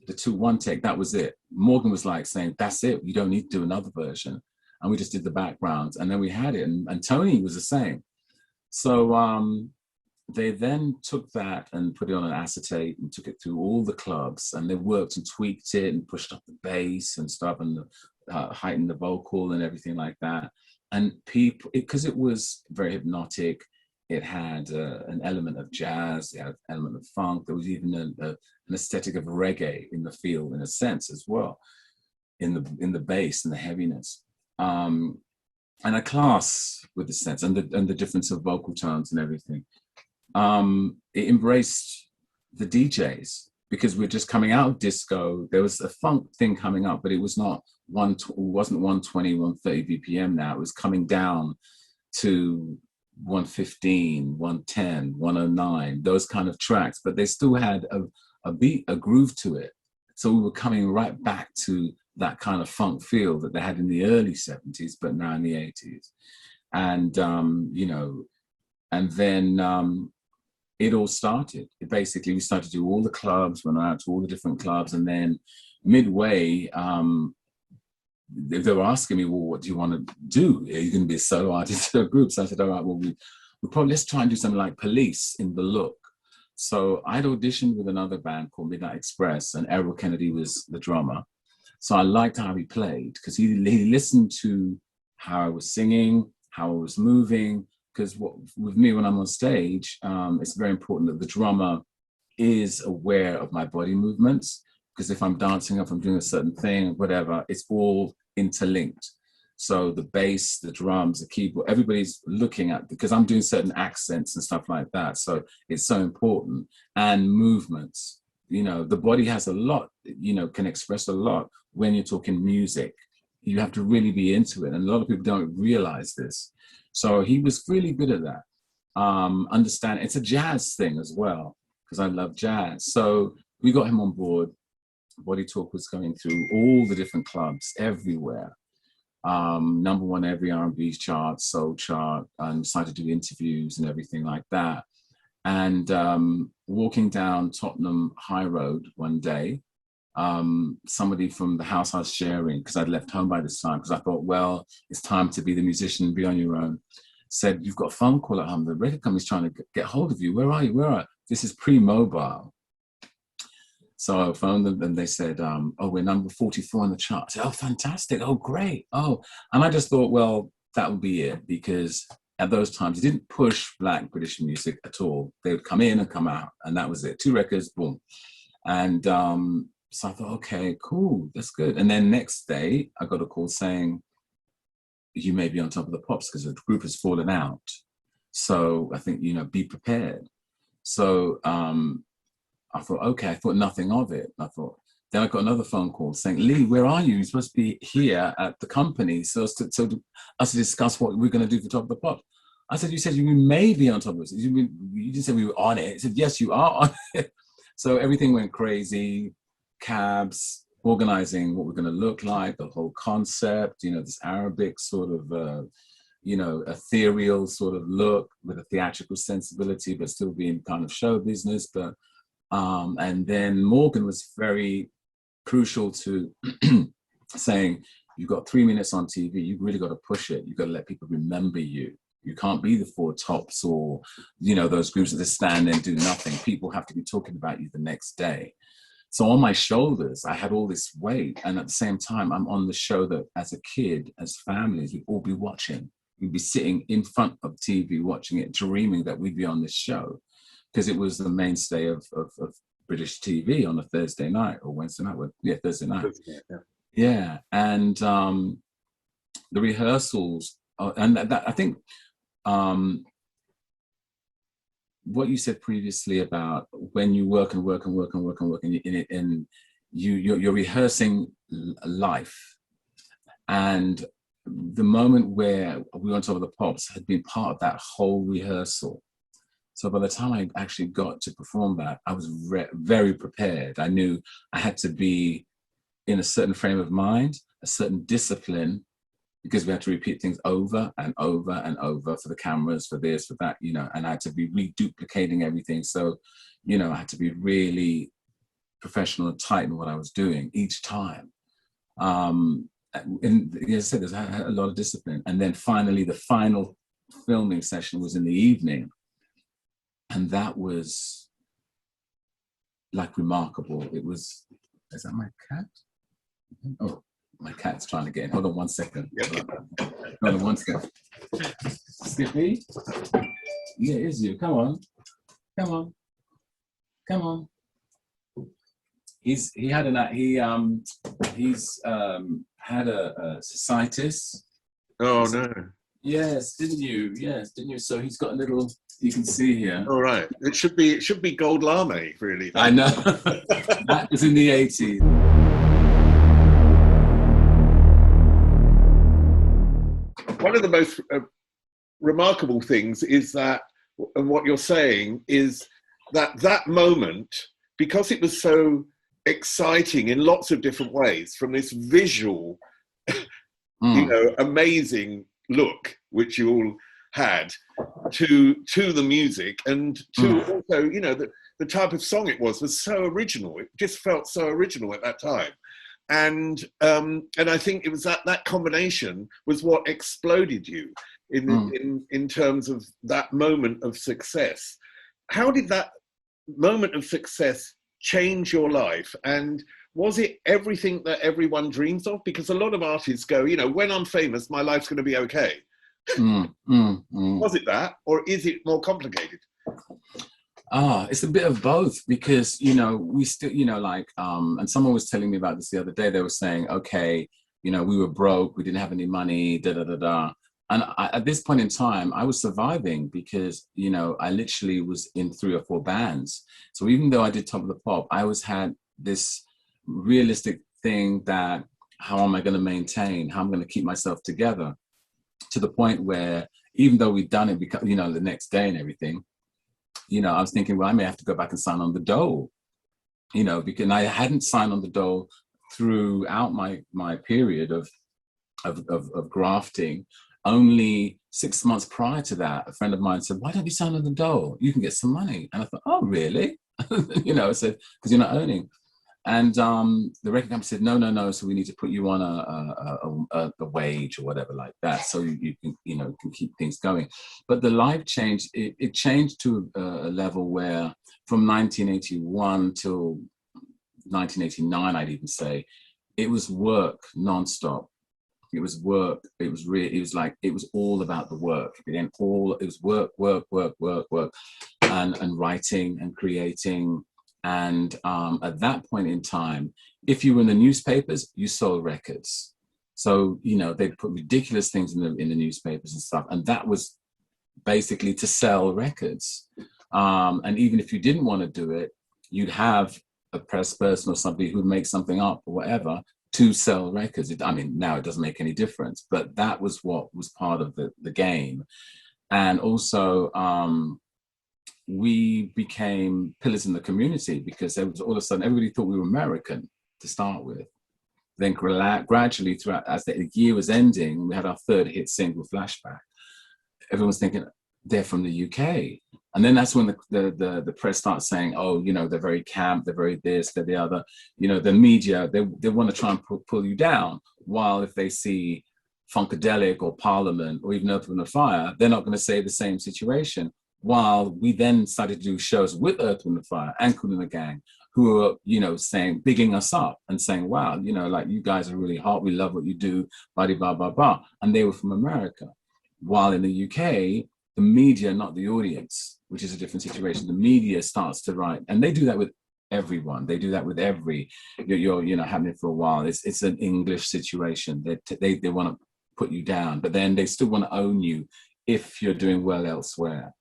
the one take, that was it. Morgan was like saying, that's it. You don't need to do another version. And we just did the backgrounds and then we had it. And Tony was the same. So they then took that and put it on an acetate and took it through all the clubs, and they worked and tweaked it and pushed up the bass and stuff and heightened the vocal and everything like that. And people, because it was very hypnotic, it had an element of jazz, it had an element of funk. There was even an aesthetic of reggae in the feel, in a sense as well, in the bass and the heaviness. And a class with the sense and the difference of vocal tones and everything. It embraced the DJs because we're just coming out of disco. There was a funk thing coming up, but it was not wasn't 120, 130 BPM now. It was coming down to 115, 110, 109, those kind of tracks, but they still had a beat, a groove to it. So we were coming right back to that kind of funk feel that they had in the early 70s, but now in the 80s. And, and then it all started. Basically, we started to do all the clubs, went out to all the different clubs. And then midway, they were asking me, well, what do you want to do? Are you going to be a solo artist or a group? So I said, all right, well, we probably, let's try and do something like Police in the look. So I'd auditioned with another band called Midnight Express, and Errol Kennedy was the drummer. So I liked how he played because he listened to how I was singing, how I was moving. Because with me, when I'm on stage, it's very important that the drummer is aware of my body movements. Because if I'm dancing, if I'm doing a certain thing, whatever, it's all interlinked. So the bass, the drums, the keyboard, everybody's looking at, because I'm doing certain accents and stuff like that. So it's so important. And movements, the body has a lot, can express a lot when you're talking music. You have to really be into it. And a lot of people don't realize this. So he was really good at that. Understand, it's a jazz thing as well, because I love jazz. So we got him on board. Body Talk was going through all the different clubs everywhere. #1 every R&B chart, soul chart, and decided to do interviews and everything like that. And walking down Tottenham High Road one day, somebody from the house I was sharing, because I'd left home by this time, because I thought, well, it's time to be the musician, be on your own, said, "You've got a phone call at home. The record company's trying to get hold of you. Where are you? Where are you?" This is pre-mobile. So I phoned them and they said, "Oh, we're number 44 on the chart." I said, "Oh, fantastic. Oh, great. Oh," and I just thought, well, that would be it, because at those times, it didn't push Black British music at all. They would come in and come out, and that was it. 2 records, boom. And so I thought, okay, cool, that's good. And then next day, I got a call saying, "You may be on Top of the Pops because the group has fallen out. So I think, be prepared." So I thought, okay, I thought nothing of it. Then I got another phone call saying, "Lee, where are you? You're supposed to be here at the company so us to discuss what we're going to do for Top of the Pops." I said, "You said you may be on top of it. You didn't say we were on it." He said, "Yes, you are on it." So everything went crazy, cabs, organizing what we're going to look like, the whole concept, this Arabic sort of, ethereal sort of look with a theatrical sensibility, but still being kind of show business. But and then Morgan was very crucial to saying, "You've got 3 minutes on TV. You've really got to push it. You've got to let people remember you. You can't be the Four Tops or, those groups that just stand there and do nothing. People have to be talking about you the next day." So on my shoulders, I had all this weight. And at the same time, I'm on the show that as a kid, as families, we'd all be watching. We'd be sitting in front of TV, watching it, dreaming that we'd be on this show, because it was the mainstay of British TV on a Thursday night or Wednesday night. Thursday night. Yeah. And the rehearsals, and that I think, what you said previously about when you work and work and work and work and work and you're rehearsing life, and the moment where we were on Top of the Pops had been part of that whole rehearsal. So by the time I actually got to perform that, I was very prepared. I knew I had to be in a certain frame of mind, a certain discipline, because we had to repeat things over and over and over for the cameras, for this, for that, and I had to be reduplicating everything. So, I had to be really professional and tight in what I was doing each time. And as I said, there's a lot of discipline. And then finally, the final filming session was in the evening. And that was like remarkable. It was, is that my cat? Oh. My cat's trying to get in. Hold on 1 second. Hold on 1 second. Skippy? Yeah, it is you. Come on. Come on. Come on. He's had a cystitis. Oh no. Yes, didn't you? Yes, didn't you? So he's got a little, you can see here. All right. It should be gold lame, really. I know. That was in the 80s. One of the most remarkable things is that, and what you're saying is that moment, because it was so exciting in lots of different ways, from this visual, amazing look, which you all had, to the music, and to also, the type of song it was so original. It just felt so original at that time. And I think it was that combination was what exploded you in terms of that moment of success. How did that moment of success change your life? And was it everything that everyone dreams of? Because a lot of artists go, when I'm famous, my life's going to be okay. Was it that, or is it more complicated? It's a bit of both, because, we still, and someone was telling me about this the other day. They were saying, okay, we were broke, we didn't have any money, da-da-da-da. And at this point in time, I was surviving because, I literally was in 3 or 4 bands. So even though I did Top of the Pop, I always had this realistic thing that, how am I going to maintain, how I'm going to keep myself together, to the point where, even though we'd done it, because, the next day and everything, I was thinking, well, I may have to go back and sign on the dole, because I hadn't signed on the dole throughout my period of of grafting. Only 6 months prior to that, a friend of mine said, "Why don't you sign on the dole? You can get some money." And I thought, "Oh, really?" You know, I said, "Because you're not earning." And the record company said, no, so we need to put you on a wage or whatever like that, so you can, you know, can keep things going. But the life changed. It changed to a level where from 1981 till 1989, I'd even say, it was work nonstop. It was work. It was really. It was like it was all about the work. It was work, and writing and creating. And at that point in time, if you were in the newspapers, you sold records. So, you know, they'd put ridiculous things in the newspapers and stuff. And that was basically to sell records. And even if you didn't want to do it, you'd have a press person or somebody who'd make something up or whatever to sell records. I mean, now it doesn't make any difference, but that was what was part of the game. And also, we became pillars in the community because there was all of a sudden everybody thought we were American to start with. Then gradually throughout, as the year was ending, we had our third hit single, Flashback. Everyone was thinking they're from the UK. And then that's when the press starts saying, "Oh, you know, they're very camp, they're very this, they're the other." You know, the media, they want to try and pull you down. While if they see Funkadelic or Parliament or even Earth, Wind & Fire, they're not going to say the same situation. While we then started to do shows with Earth, Wind & Fire and Kool and the Gang, who were, you know, saying, bigging us up and saying, "Wow, you know, like, you guys are really hot. We love what you do, blah, blah, blah, blah." And they were from America. While in the UK, the media, not the audience, which is a different situation. The media starts to write, and they do that with everyone. They do that with you're you know, happening for a while. It's an English situation. They want to put you down, but then they still want to own you if you're doing well elsewhere.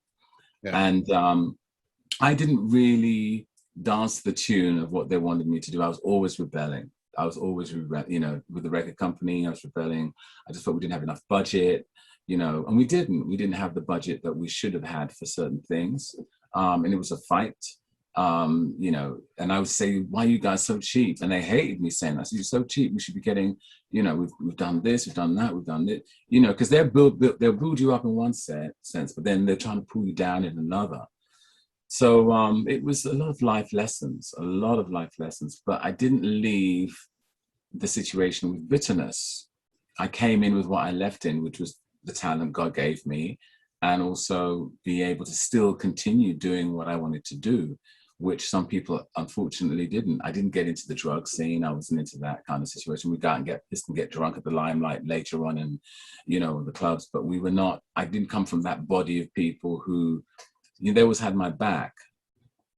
Yeah. And I didn't really dance to the tune of what they wanted me to do. I was always rebelling. I was always, you know, with the record company, I was rebelling. I just thought we didn't have enough budget, you know, and we didn't have the budget that we should have had for certain things. And it was a fight, you know, and I would say, "Why are you guys so cheap?" And they hated me saying that. I said, "You're so cheap. We should be getting, you know, we've done this, we've done that, we've done it," you know, because they'll build you up in one sense, but then they're trying to pull you down in another. So it was a lot of life lessons, but I didn't leave the situation with bitterness. I came in with what I left in, which was the talent God gave me, and also be able to still continue doing what I wanted to do, which some people unfortunately didn't. I didn't get into the drug scene. I wasn't into that kind of situation. We go out and get pissed and get drunk at the Limelight later on in, you know, the clubs, but we were not, I didn't come from that body of people who, you know, they always had my back.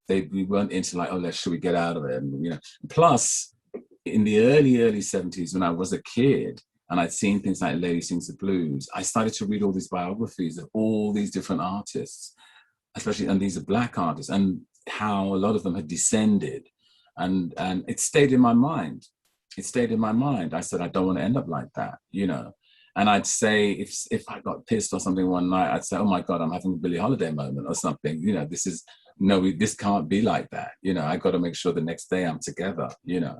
We weren't into like, "Oh, should we get out of it?" And, you know, plus in the early 70s, when I was a kid, and I'd seen things like Lady Sings the Blues, I started to read all these biographies of all these different artists, especially, and these are Black artists, and how a lot of them had descended. And it stayed in my mind. I said, I don't want to end up like that, you know. And I'd say, if I got pissed or something one night, I'd say, "Oh my God, I'm having a Billie Holiday moment," or something, you know, this can't be like that. You know, I got to make sure the next day I'm together, you know.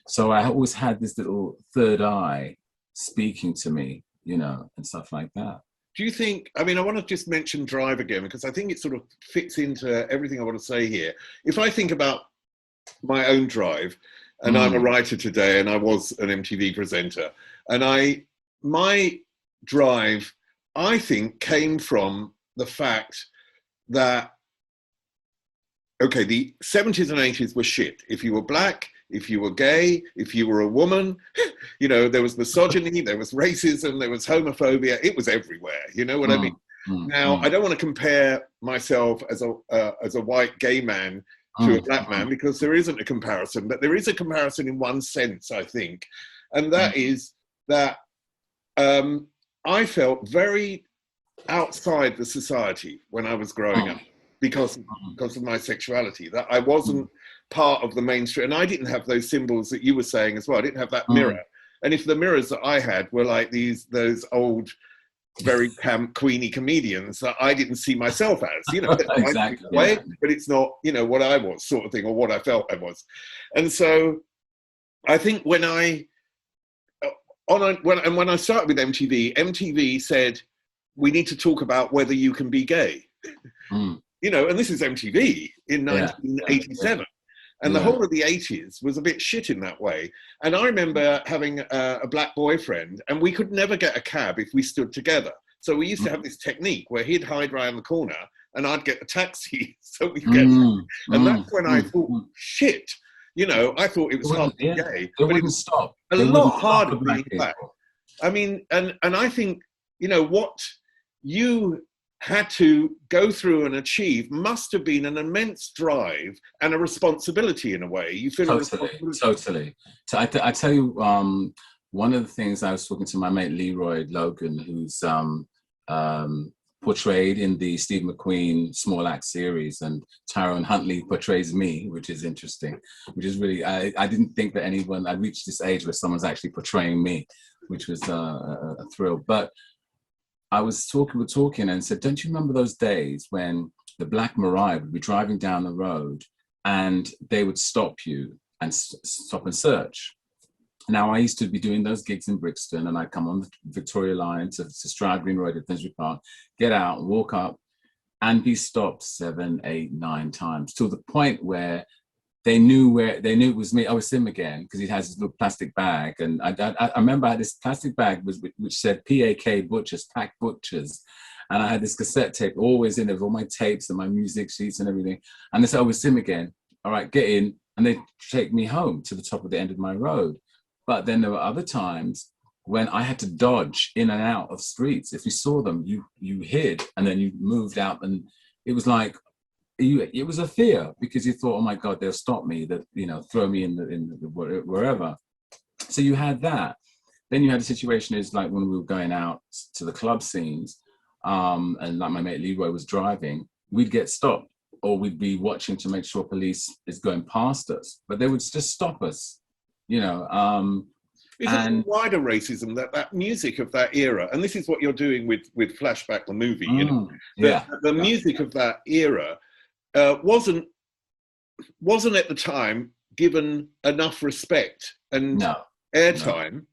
So I always had this little third eye speaking to me, you know, and stuff like that. Do you think, I mean, I want to just mention Drive again, because I think it sort of fits into everything I want to say here. If I think about my own drive, and I'm a writer today, and I was an MTV presenter, and my drive, I think, came from the fact that, okay, the 70s and 80s were shit. If you were Black, if you were gay, if you were a woman, you know, there was misogyny, there was racism, there was homophobia. It was everywhere. You know what I mean? Now, I don't want to compare myself as a white gay man to a Black man, because there isn't a comparison, but there is a comparison in one sense, I think. And that is that I felt very outside the society when I was growing up, because of my sexuality, that I wasn't part of the mainstream, and I didn't have those symbols that you were saying as well. I didn't have that mirror. And if the mirrors that I had were like those old, very camp, queeny comedians that I didn't see myself as, you know, exactly, way, but it's not, you know, what I was, sort of thing, or what I felt I was. And so I think when I when I started with MTV said, we need to talk about whether you can be gay. You know, and this is MTV in 1987. And the whole of the 80s was a bit shit in that way. And I remember having a black boyfriend, and we could never get a cab if we stood together. So we used to have this technique where he'd hide around the corner and I'd get the taxi. So we'd get, and that's when I thought, shit, you know, I thought it was hard to be gay. It wouldn't stop. A lot harder being black. I mean, and I think, you know, what you had to go through and achieve must have been an immense drive and a responsibility in a way. You feel totally. So I tell you, one of the things I was talking to my mate Leroy Logan, who's portrayed in the Steve McQueen Small Act series, and Tyrone Huntley portrays me, which is interesting, which is really, I didn't think that I reached this age where someone's actually portraying me, which was a thrill. But we're talking and said, don't you remember those days when the Black Mariah would be driving down the road and they would stop you and stop and search? Now, I used to be doing those gigs in Brixton, and I'd come on the Victoria line to Stroud Green Road at Finsbury Park, get out, walk up, and be stopped 7, 8, 9 times, to the point where they knew it was me. I was him again, because he has his little plastic bag. And I remember I had this plastic bag which said PAK Butchers, Pack Butchers. And I had this cassette tape always in there with all my tapes and my music sheets and everything. And they said, oh, it was him again. All right, get in. And they take me home to the top of the end of my road. But then there were other times when I had to dodge in and out of streets. If you saw them, you hid, and then you moved out. And it was like, it was a fear, because you thought, oh my God, they'll stop me, that, you know, throw me in the wherever. So you had that. Then you had a situation is like when we were going out to the club scenes, and like my mate Leroy was driving, we'd get stopped, or we'd be watching to make sure police is going past us, but they would just stop us, you know. It's a wider racism, that music of that era, and this is what you're doing with Flashback the movie, you know, the music of that era wasn't at the time given enough respect and airtime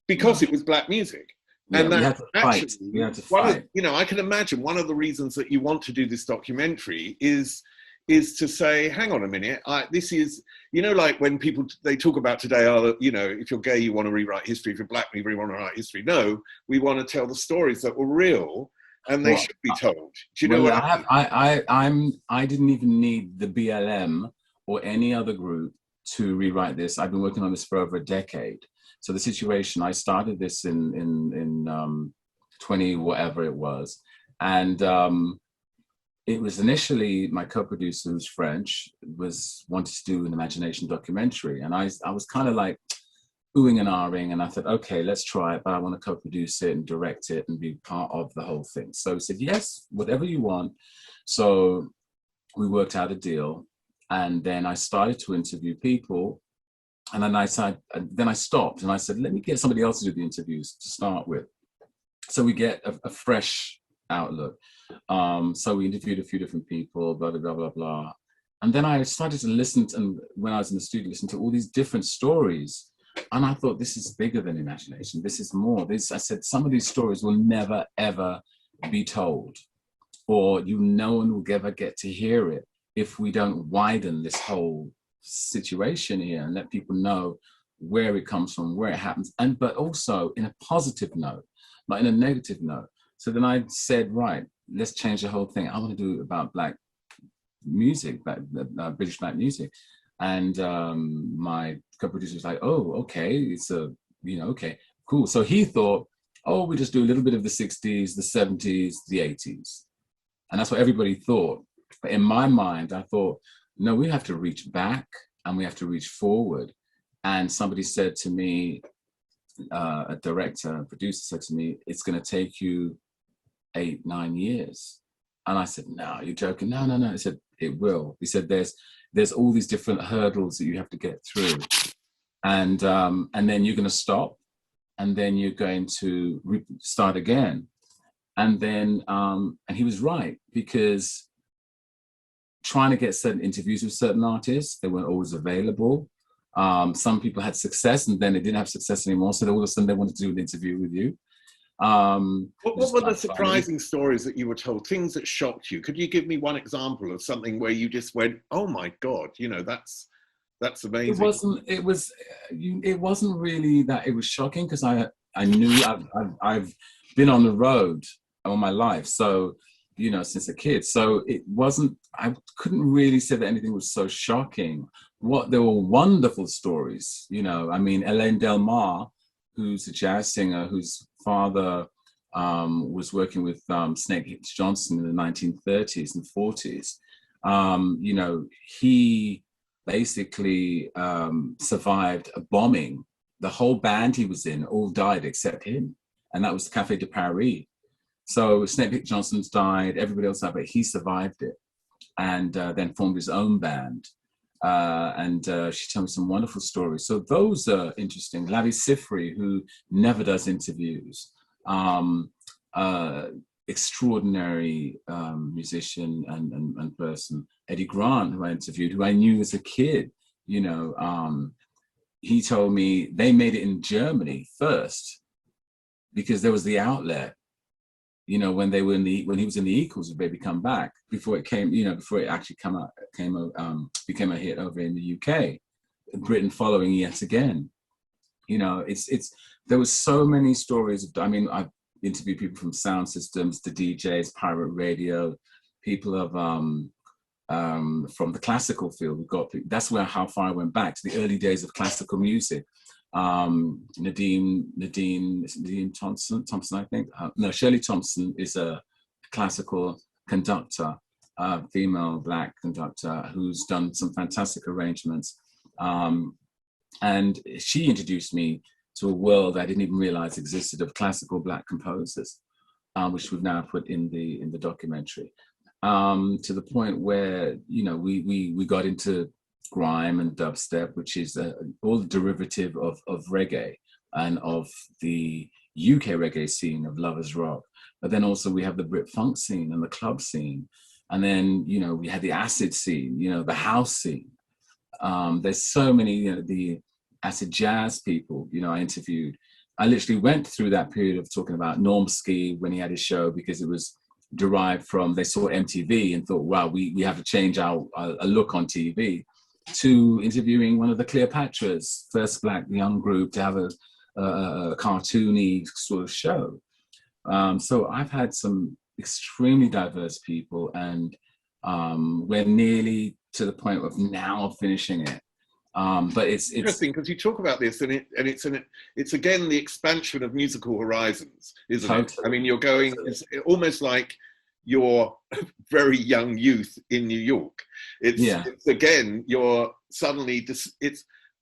because it was black music. Yeah, and that we had to fight. You know, I can imagine one of the reasons that you want to do this documentary is to say, hang on a minute, this is, you know, like when people, they talk about today, you know, if you're gay, you want to rewrite history. If you're black, you want to write history. No, we want to tell the stories that were real, and they should be told. Do you know what I didn't even need the BLM or any other group to rewrite this. I've been working on this for over a decade. So the situation, I started this in 20 whatever it was, and it was initially my co-producer, who's French, wanted to do an imagination documentary, and I was kind of like oohing and ahhing, and I thought, okay, let's try it, but I want to co-produce it and direct it and be part of the whole thing. So he said, yes, whatever you want. So we worked out a deal, and then I started to interview people, and then I stopped, and I said, let me get somebody else to do the interviews to start with, so we get a fresh outlook. So we interviewed a few different people, blah, blah, blah, blah, blah. And then I started to listen to, and when I was in the studio, listen to all these different stories. And I thought, this is bigger than imagination. This is more. I said, some of these stories will never, ever be told, or no one will ever get to hear it if we don't widen this whole situation here and let people know where it comes from, where it happens, but also in a positive note, not in a negative note. So then I said, right, let's change the whole thing. I want to do it about black music, British black music. And my co-producer was like, oh, okay, okay, cool. So he thought, oh, we just do a little bit of the 60s, the 70s, the 80s. And that's what everybody thought. But in my mind, I thought, no, we have to reach back and we have to reach forward. And somebody said to me, a director, a producer said to me, it's going to take you 8, 9 years. And I said, no, you're joking. No. He said, it will. He said, there's all these different hurdles that you have to get through. And then you're going to stop, and then you're going to start again. And then, and he was right, because trying to get certain interviews with certain artists, they weren't always available. Some people had success and then they didn't have success anymore. So all of a sudden they wanted to do an interview with you. What were the surprising stories that you were told? Things that shocked you? Could you give me one example of something where you just went, "Oh my God, you know, that's amazing"? It wasn't really that it was shocking, because I knew I've been on the road all my life, so you know, since a kid. So it wasn't. I couldn't really say that anything was so shocking. There were wonderful stories. You know, I mean, Elaine Del Mar, who's a jazz singer, whose father was working with Snake Hicks Johnson in the 1930s and 40s. You know, he basically survived a bombing. The whole band he was in all died except him, and that was the Café de Paris. So Snake Hicks Johnson's died, everybody else died, but he survived it, and then formed his own band. She told me some wonderful stories. So those are interesting. Lavi Siffre, who never does interviews, extraordinary musician and person. Eddie Grant, who I interviewed, who I knew as a kid, you know, he told me they made it in Germany first because there was the outlet. You know, when they were when he was in the Equals with Baby Come Back, before it came, you know, before it actually became a hit over in the UK, Britain following yet again. You know, there was so many stories. I mean, I've interviewed people from sound systems to DJs, pirate radio, people of from the classical field. That's how far I went back to the early days of classical music. Nadine Thompson, I think. No, Shirley Thompson is a classical conductor, female Black conductor who's done some fantastic arrangements. And she introduced me to a world I didn't even realize existed of classical Black composers, which we've now put in the documentary. To the point where, you know, we got into grime and dubstep, which is all the derivative of reggae and of the UK reggae scene of Lovers Rock. But then also we have the Brit funk scene and the club scene. And then, you know, we had the acid scene, you know, the house scene. There's so many, you know, the acid jazz people, you know, I interviewed. I literally went through that period of talking about Normski when he had his show, because it was derived from, they saw MTV and thought, wow, we have to change our look on TV, to interviewing one of the Cleopatras, first Black young group to have a cartoony sort of show. So I've had some extremely diverse people, and we're nearly to the point of now finishing it. But it's interesting because you talk about this, and it's again the expansion of musical horizons, isn't it? I mean, you're going, it's almost like your very young youth in New York. It's again, you're suddenly,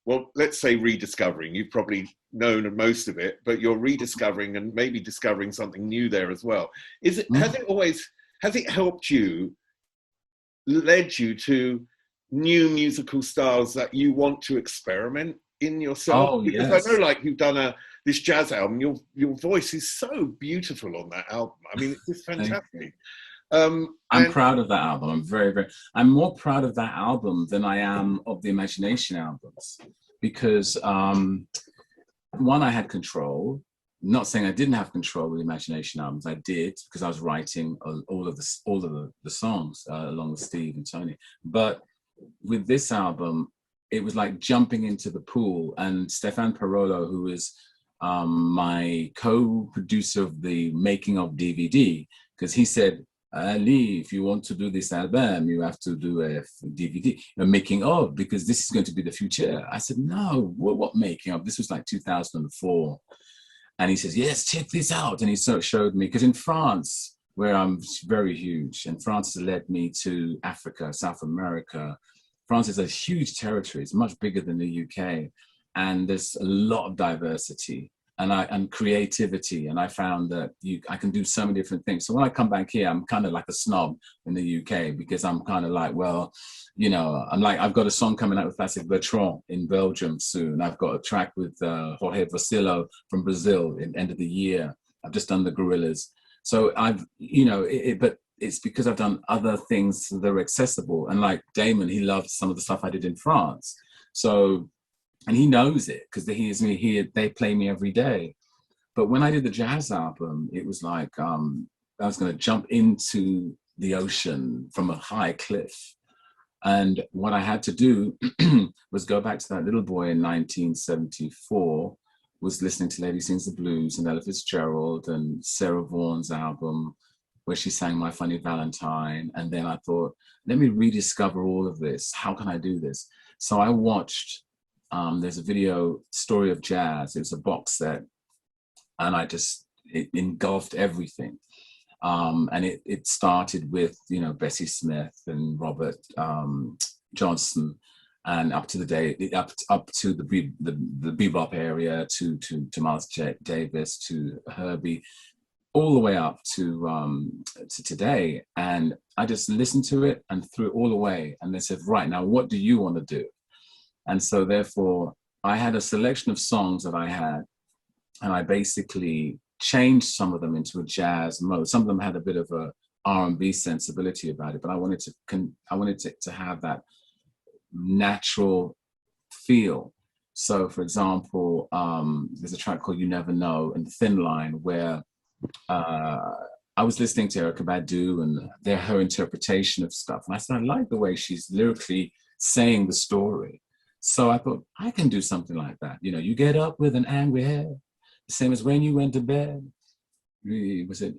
well, let's say rediscovering. You've probably known most of it, but you're rediscovering and maybe discovering something new there as well. Has it helped you, led you to new musical styles that you want to experiment in yourself? Oh, because yes. I know, like, you've done this jazz album. Your voice is so beautiful on that album. I mean, it's fantastic. I'm proud of that album. I'm I'm more proud of that album than I am of the Imagination albums, because one, I had control. Not saying I didn't have control with the Imagination albums. I did, because I was writing all of the songs along with Steve and Tony. But with this album, it was like jumping into the pool. And Stefan Parolo, who is my co-producer of the making of DVD, because he said, Leee, if you want to do this album, you have to do a DVD, a making of, because this is going to be the future. I said, no, what making of? This was like 2004. And he says, yes, check this out. And he sort of showed me, because in France, where I'm very huge, and France has led me to Africa, South America. France is a huge territory. It's much bigger than the UK. And there's a lot of diversity and creativity. And I found that I can do so many different things. So when I come back here, I'm kind of like a snob in the UK, because I'm kind of like, well, you know, I've got a song coming out with Classic Bertrand in Belgium soon. I've got a track with Jorge Vacilo from Brazil in end of the year. I've just done the Gorillas. So but it's because I've done other things that are accessible. And like Damon, he loved some of the stuff I did in France. So and he knows it because he hears me here. They play me every day. But when I did the jazz album, it was like I was going to jump into the ocean from a high cliff. And what I had to do was go back to that little boy in 1974, was listening to Lady Sings the Blues and Ella Fitzgerald and Sarah Vaughan's album, where she sang My Funny Valentine. And then I thought, let me rediscover all of this. How can I do this? So I watched, there's a video, Story of Jazz. It was a box set. And it engulfed everything. And it started with, you know, Bessie Smith and Robert Johnson, and up to the day, up to the bebop area, to Miles Davis, to Herbie, all the way up to today. And I just listened to it and threw it all away. And they said, right, now what do you want to do? And so therefore, I had a selection of songs that I had, and I basically changed some of them into a jazz mode. Some of them had a bit of a R&B sensibility about it, but I wanted to have that natural feel. So, for example, there's a track called "You Never Know" in the Thin Line, where I was listening to Erykah Badu and her interpretation of stuff, and I said, I like the way she's lyrically saying the story. So I thought, I can do something like that. You know, you get up with an angry head, the same as when you went to bed. Was it?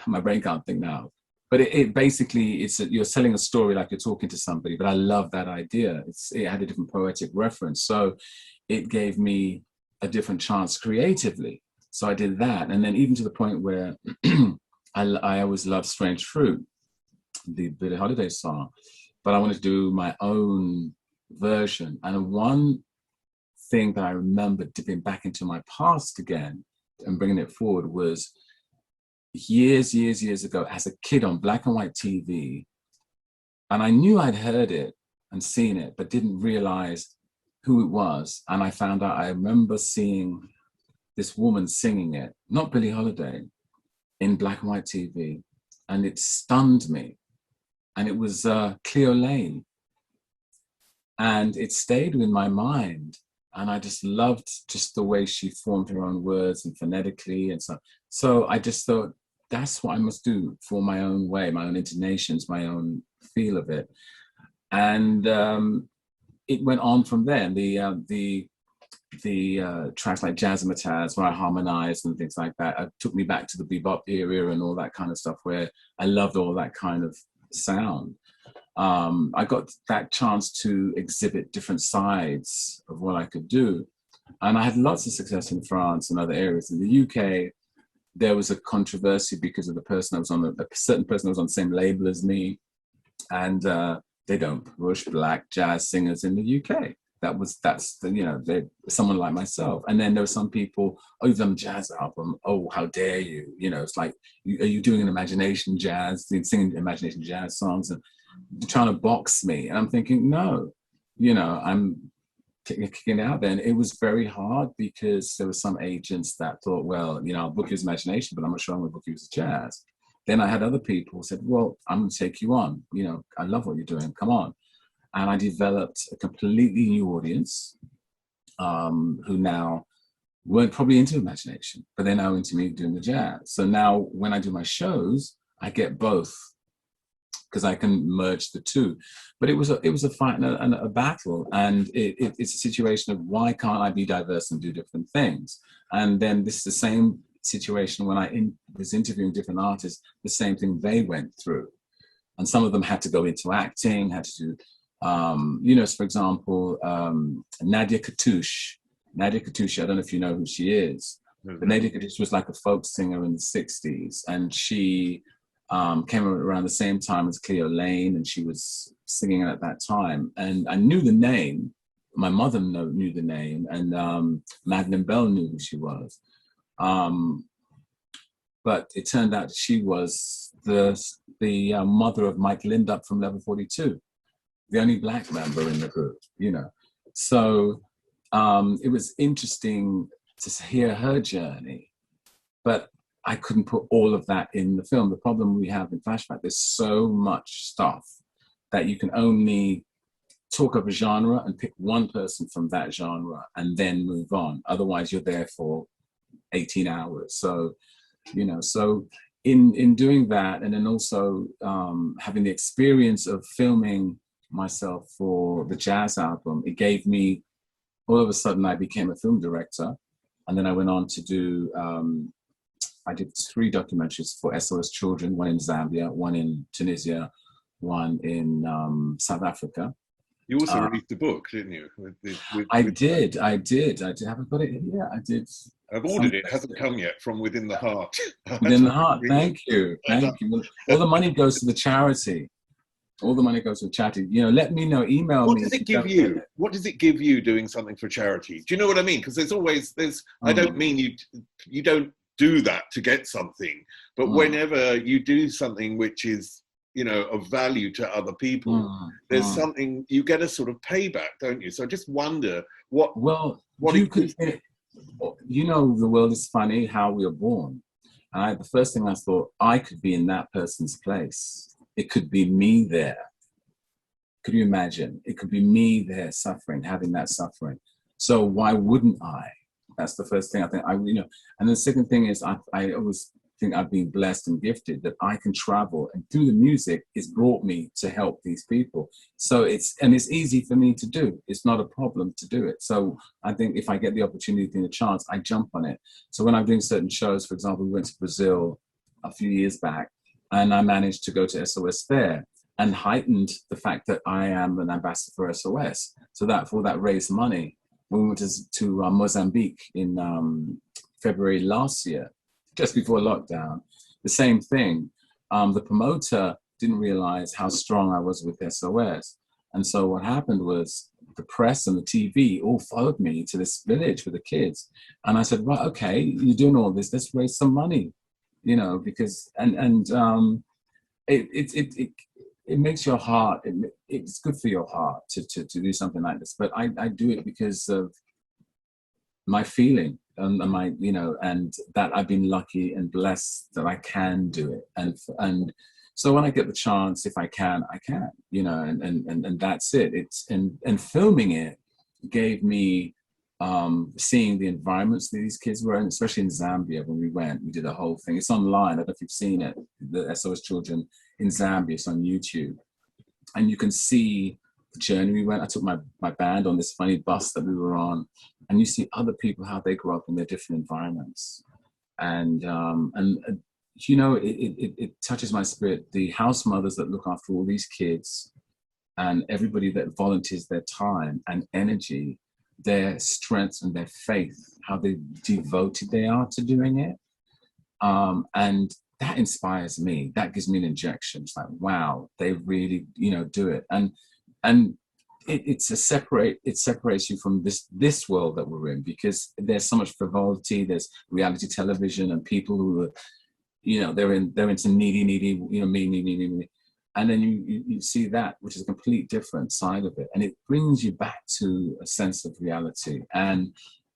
My brain can't think now. But it basically, you're selling a story like you're talking to somebody. But I love that idea. It had a different poetic reference, so it gave me a different chance creatively. So I did that, and then even to the point where I always loved "Strange Fruit," the Billie Holiday song, but I wanted to do my own version. And one thing that I remember dipping back into my past again and bringing it forward was years ago as a kid on black and white TV. And I knew I'd heard it and seen it, but didn't realize who it was. And I found out, I remember seeing this woman singing it, not Billie Holiday, in black and white TV. And it stunned me. And it was Cleo Lane. And it stayed in my mind. And I just loved just the way she formed her own words and phonetically and so. So I just thought, that's what I must do for my own way, my own intonations, my own feel of it. And it went on from there. The tracks like Jazzmatazz, where I harmonized and things like that, took me back to the bebop era and all that kind of stuff, where I loved all that kind of sound. I got that chance to exhibit different sides of what I could do. And I had lots of success in France and other areas. In the UK, there was a controversy because of the person I was on, a certain person that was on the same label as me. And they don't push black jazz singers in the UK. Someone like myself. And then there were some people, oh, you've done a jazz album. Oh, how dare you? You know, it's like, are you doing an imagination jazz, singing imagination jazz songs? And trying to box me. And I'm thinking, no, you know, I'm kicking out there. And it was very hard because there were some agents that thought, well, you know, I'll book you as imagination, but I'm not sure I'm going to book you as jazz. Then I had other people who said, well, I'm going to take you on. You know, I love what you're doing. Come on. And I developed a completely new audience who now weren't probably into imagination, but they're now into me doing the jazz. So now when I do my shows, I get both, because I can merge the two. But it was a fight and a battle, and it's a situation of, why can't I be diverse and do different things? And then this is the same situation when I was interviewing different artists, the same thing they went through. And some of them had to go into acting, had to do, so for example, Nadia Katouche, I don't know if you know who she is, but Nadia Katouche was like a folk singer in the 60s, and she came around the same time as Cleo Lane, and she was singing at that time. And I knew the name. My mother knew the name, and Madeline Bell knew who she was. But it turned out she was the mother of Mike Lindup from Level 42, the only black member in the group, you know. So it was interesting to hear her journey, but I couldn't put all of that in the film. The problem we have in Flashback, there's so much stuff that you can only talk of a genre and pick one person from that genre and then move on. Otherwise, you're there for 18 hours. So, you know, so in doing that, and then also having the experience of filming myself for the jazz album, it gave me, all of a sudden I became a film director. And then I went on to do, I did 3 documentaries for SOS Children, one in Zambia, one in Tunisia, one in South Africa. You also released a book, didn't you? I did. I haven't got it here. I did. I've ordered it. It hasn't come yet, from Within the Heart. Within the Heart. Thank you. Thank you. All the money goes to the charity. All the money goes to the charity. You know, let me know. Email me. What does it give you? What does it give you doing something for charity? Do you know what I mean? Because I don't mean you don't do that to get something, but whenever you do something which is, you know, of value to other people, there's something, you get a sort of payback, don't you? So I just wonder what you could think, you know, the world is funny how we are born. And the first thing I thought, I could be in that person's place. It could be me there. Could you imagine? It could be me there suffering, having that suffering. So why wouldn't I? That's the first thing I think. You know, and the second thing is I always think I've been blessed and gifted that I can travel, and through the music, it's brought me to help these people. So it's easy for me to do. It's not a problem to do it. So I think if I get the opportunity and the chance, I jump on it. So when I'm doing certain shows, for example, we went to Brazil a few years back, and I managed to go to SOS there, and heightened the fact that I am an ambassador for SOS. So that raised money. When we went to Mozambique in February last year, just before lockdown, the same thing. The promoter didn't realize how strong I was with SOS. And so what happened was the press and the TV all followed me to this village with the kids. And I said, right, okay, you're doing all this, let's raise some money, you know, because, it makes your heart, it's good for your heart to do something like this. But I do it because of my feeling and my, you know, and that I've been lucky and blessed that I can do it. And so when I get the chance, if I can, you know, and that's it. And filming it gave me seeing the environments that these kids were in, especially in Zambia. When we did a whole thing. It's online. I don't know if you've seen it, the SOS Children in Zambia. It's on YouTube. And you can see the journey we went. I took my band on this funny bus that we were on, and you see other people, how they grew up in their different environments. And you know, it touches my spirit. The house mothers that look after all these kids, and everybody that volunteers their time and energy, their strength and their faith, how devoted they are to doing it. And that inspires me. That gives me an injection. It's like, wow, they really, you know, do it. And it separates you from this world that we're in, because there's so much frivolity. There's reality television and people who are, you know, they're into needy, you know, me. And then you see that, which is a complete different side of it. And it brings you back to a sense of reality. And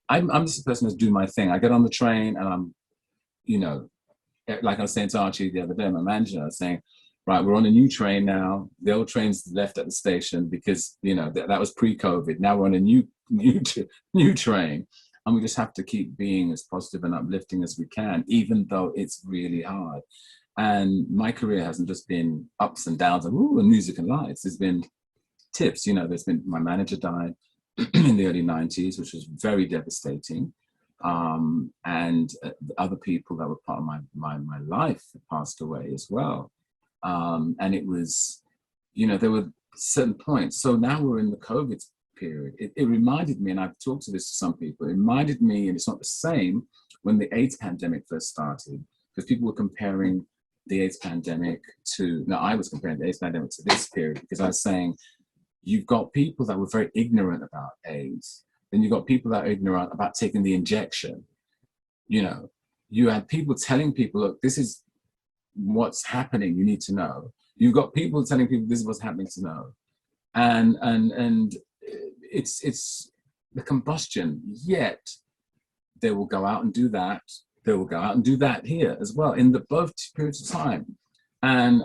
I'm just a person who's doing my thing. I get on the train and I'm, you know, like I was saying to Archie the other day, my manager, I was saying, right, we're on a new train now. The old train's left at the station because, you know, that was pre-COVID. Now we're on a new train. And we just have to keep being as positive and uplifting as we can, even though it's really hard. And my career hasn't just been ups and downs and music and lights. There's been tips, you know, my manager died in the early 90s, which was very devastating. And other people that were part of my life passed away as well. And it was, you know, there were certain points. So now we're in the COVID period. It reminded me, and I've talked to this to some people, it reminded me, and it's not the same, when the AIDS pandemic first started, because people were comparing the AIDS pandemic I was comparing the AIDS pandemic to this period, because I was saying, you've got people that were very ignorant about AIDS. Then you've got people that are ignorant about taking the injection. You know, you had people telling people, look, this is what's happening, you need to know. You've got people telling people this is what's happening to know. And it's the combustion, yet they will go out and do that. They will go out and do that here as well in both periods of time. And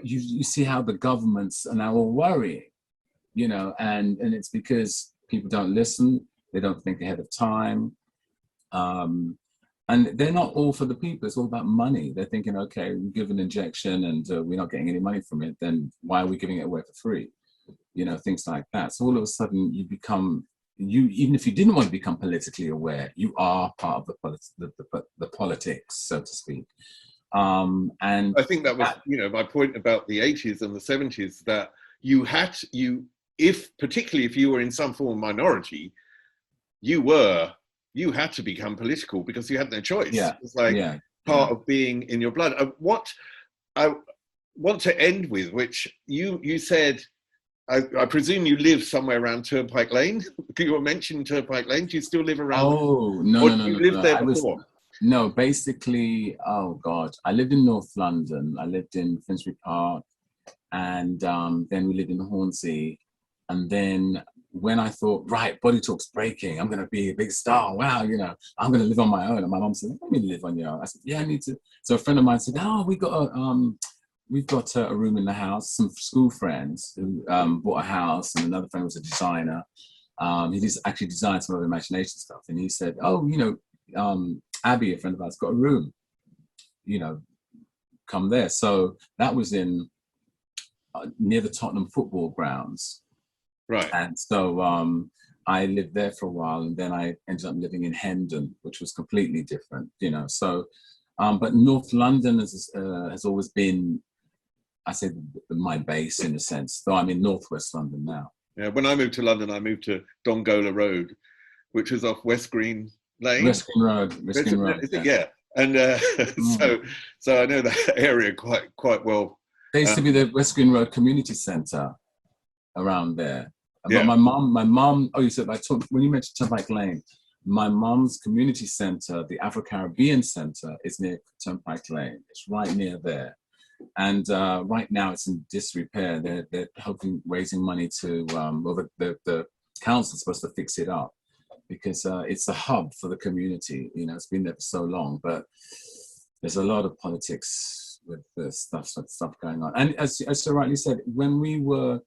you see how the governments are now all worrying, you know, and it's because people don't listen, they don't think ahead of time, and they're not all for the people. It's all about money. They're thinking, okay, we give an injection and we're not getting any money from it, then why are we giving it away for free? You know, things like that. So all of a sudden you become, even if you didn't want to become politically aware, you are part of the politics, so to speak. And I think that was, you know, my point about the 80s and the 70s, that particularly if you were in some form of minority, you had to become political because you had no choice. Yeah. It's like part of being in your blood. What I want to end with, which you said, I presume you live somewhere around Turnpike Lane. You were mentioning Turnpike Lane. Do you still live around? Oh, no. You lived there before? No, basically, oh God, I lived in North London. I lived in Finsbury Park, and then we lived in Hornsey. And then when I thought, right, Body Talk's breaking, I'm going to be a big star. Wow, you know, I'm going to live on my own. And my mom said, "What do you mean live on your own?" I said, "Yeah, I need to." So a friend of mine said, "Oh, we've got a room in the house." Some school friends who bought a house, and another friend was a designer. He just actually designed some of the imagination stuff. And he said, "Oh, you know, Abby, a friend of ours, got a room, you know, come there." So that was in near the Tottenham football grounds. Right. And so I lived there for a while, and then I ended up living in Hendon, which was completely different, you know. So, but North London has always been, I say, my base in a sense, though I'm in Northwest London now. Yeah, when I moved to London, I moved to Dongola Road, which is off West Green Lane. West Green Road. Yeah. And so I know that area quite well. There used to be the West Green Road Community Centre around there. Yeah. But my mom, oh, you said, when you mentioned Turnpike Lane, my mom's community centre, the Afro-Caribbean Centre, is near Turnpike Lane. It's right near there. And right now it's in disrepair. They're raising money to, the council's supposed to fix it up, because it's a hub for the community. You know, it's been there for so long, but there's a lot of politics with the stuff going on. And as so rightly said, when we were,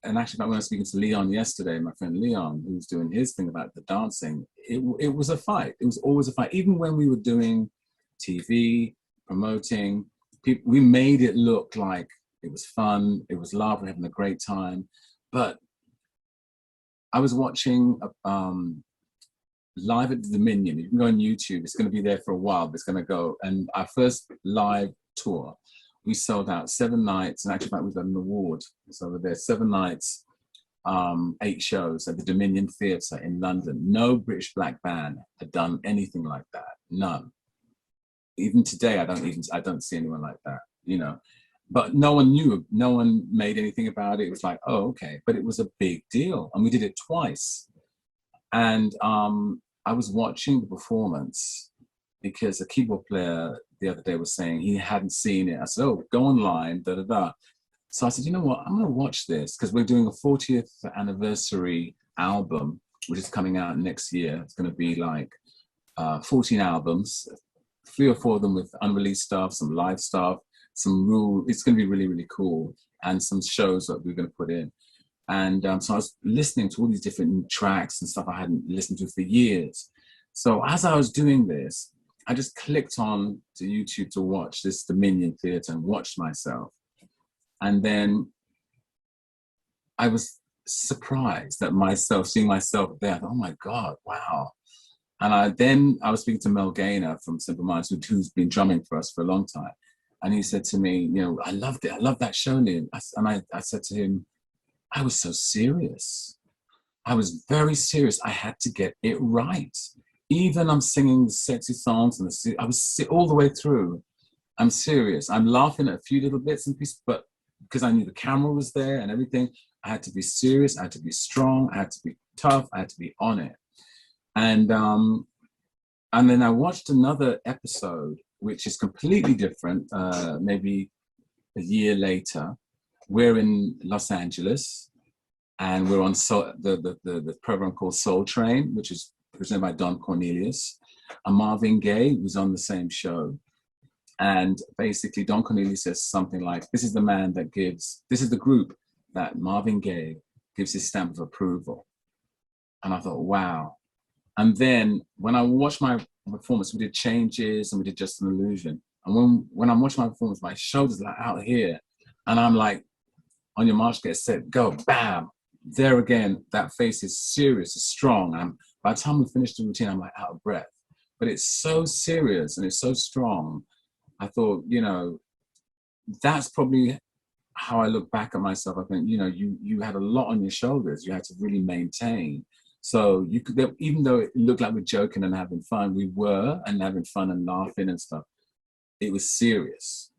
and actually when I was speaking to Leon yesterday, my friend Leon, who's doing his thing about the dancing, it was a fight. It was always a fight. Even when we were doing TV, promoting, we made it look like it was fun, it was love, we're having a great time. But I was watching live at the Dominion. You can go on YouTube. It's going to be there for a while, but it's going to go. And our first live tour, we sold out 7 nights, and actually we got an award. So we're there 7 nights, 8 shows at the Dominion Theatre in London. No British black band had done anything like that. None. Even today, I don't see anyone like that, you know. But no one knew, no one made anything about it. It was like, oh, okay. But it was a big deal. And we did it twice. And I was watching the performance because a keyboard player the other day was saying he hadn't seen it. I said, oh, go online, da, da, da. So I said, you know what, I'm gonna watch this, because we're doing a 40th anniversary album, which is coming out next year. It's gonna be like 14 albums, 3 or 4 of them with unreleased stuff, some live stuff, it's going to be really, really cool, and some shows that we're going to put in. And so I was listening to all these different tracks and stuff I hadn't listened to for years. So as I was doing this, I just clicked on to YouTube to watch this Dominion Theatre and watched myself. And then I was surprised at myself, seeing myself there. I thought, oh my God, wow. And I was speaking to Mel Gaynor from Simple Minds, who's been drumming for us for a long time. And he said to me, you know, I loved it. I love that show, Liam. And I said to him, I was so serious. I was very serious. I had to get it right. Even I'm singing the sexy songs, and I was all the way through. I'm serious. I'm laughing at a few little bits and pieces, but because I knew the camera was there and everything, I had to be serious. I had to be strong. I had to be tough. I had to be on it. And then I watched another episode, which is completely different, maybe a year later. We're in Los Angeles, and we're on the program called Soul Train, which is presented by Don Cornelius. And Marvin Gaye was on the same show. And basically Don Cornelius says something like, this is the man that gives, this is the group that Marvin Gaye gives his stamp of approval. And I thought, wow. And then when I watched my performance, we did Changes and we did Just an Illusion. And when I'm watching my performance, my shoulders are out here. And I'm like, on your march, get set, go, bam. There again, that face is serious, it's strong. And by the time we finish the routine, I'm like out of breath. But it's so serious and it's so strong. I thought, you know, that's probably how I look back at myself. I think, you know, you had a lot on your shoulders. You had to really maintain. So you could, even though it looked like we're joking and having fun, we were, and having fun and laughing and stuff. It was serious.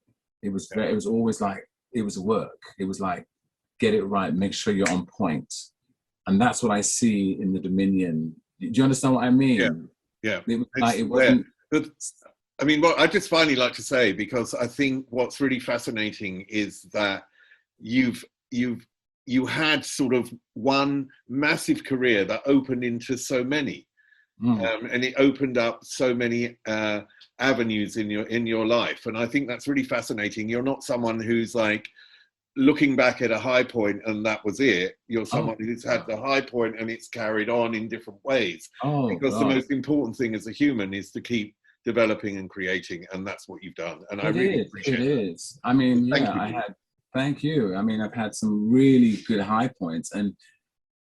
It was very, it was always like, it was work. It was like, get it right, make sure you're on point. And that's what I see in the Dominion. Do you understand what I mean? Yeah. It was like, it wasn't. But, I mean, what I just finally like to say, because I think what's really fascinating is that you had sort of one massive career that opened into so many, and it opened up so many avenues in your life. And I think that's really fascinating. You're not someone who's like looking back at a high point and that was it. You're someone who's had the high point and it's carried on in different ways. Because the most important thing as a human is to keep developing and creating, and that's what you've done. And I really appreciate it. It is. I mean, thank you. I mean, I've had some really good high points, and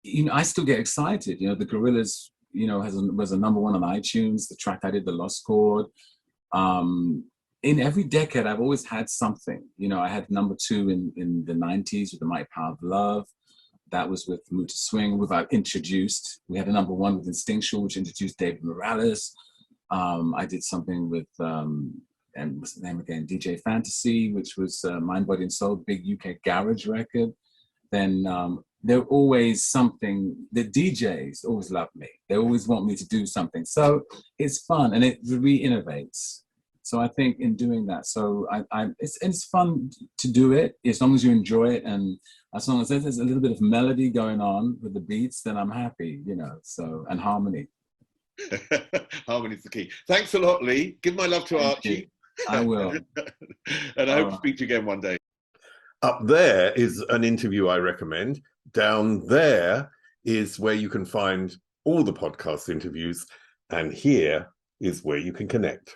you know, I still get excited. You know, the Gorillaz, you know, was a #1 on iTunes. The track I did, The Lost Chord. In every decade, I've always had something. You know, I had #2 in the 90s with The Mighty Power of Love. That was with Mood to Swing, with I introduced. We had a #1 with Instinctual, which introduced David Morales. I did something with, and what's the name again? DJ Fantasy, which was Mind, Body and Soul, big UK garage record. Then there always something, the DJs always love me. They always want me to do something. So it's fun and it re-innovates. So I think in doing that, so it's fun to do it as long as you enjoy it, and as long as there's a little bit of melody going on with the beats, then I'm happy, you know. So, and harmony. Harmony's the key. Thanks a lot, Lee. Give my love to Archie. I will. And I hope to speak to you again one day. Up there is an interview I recommend. Down there is where you can find all the podcast interviews, and here is where you can connect.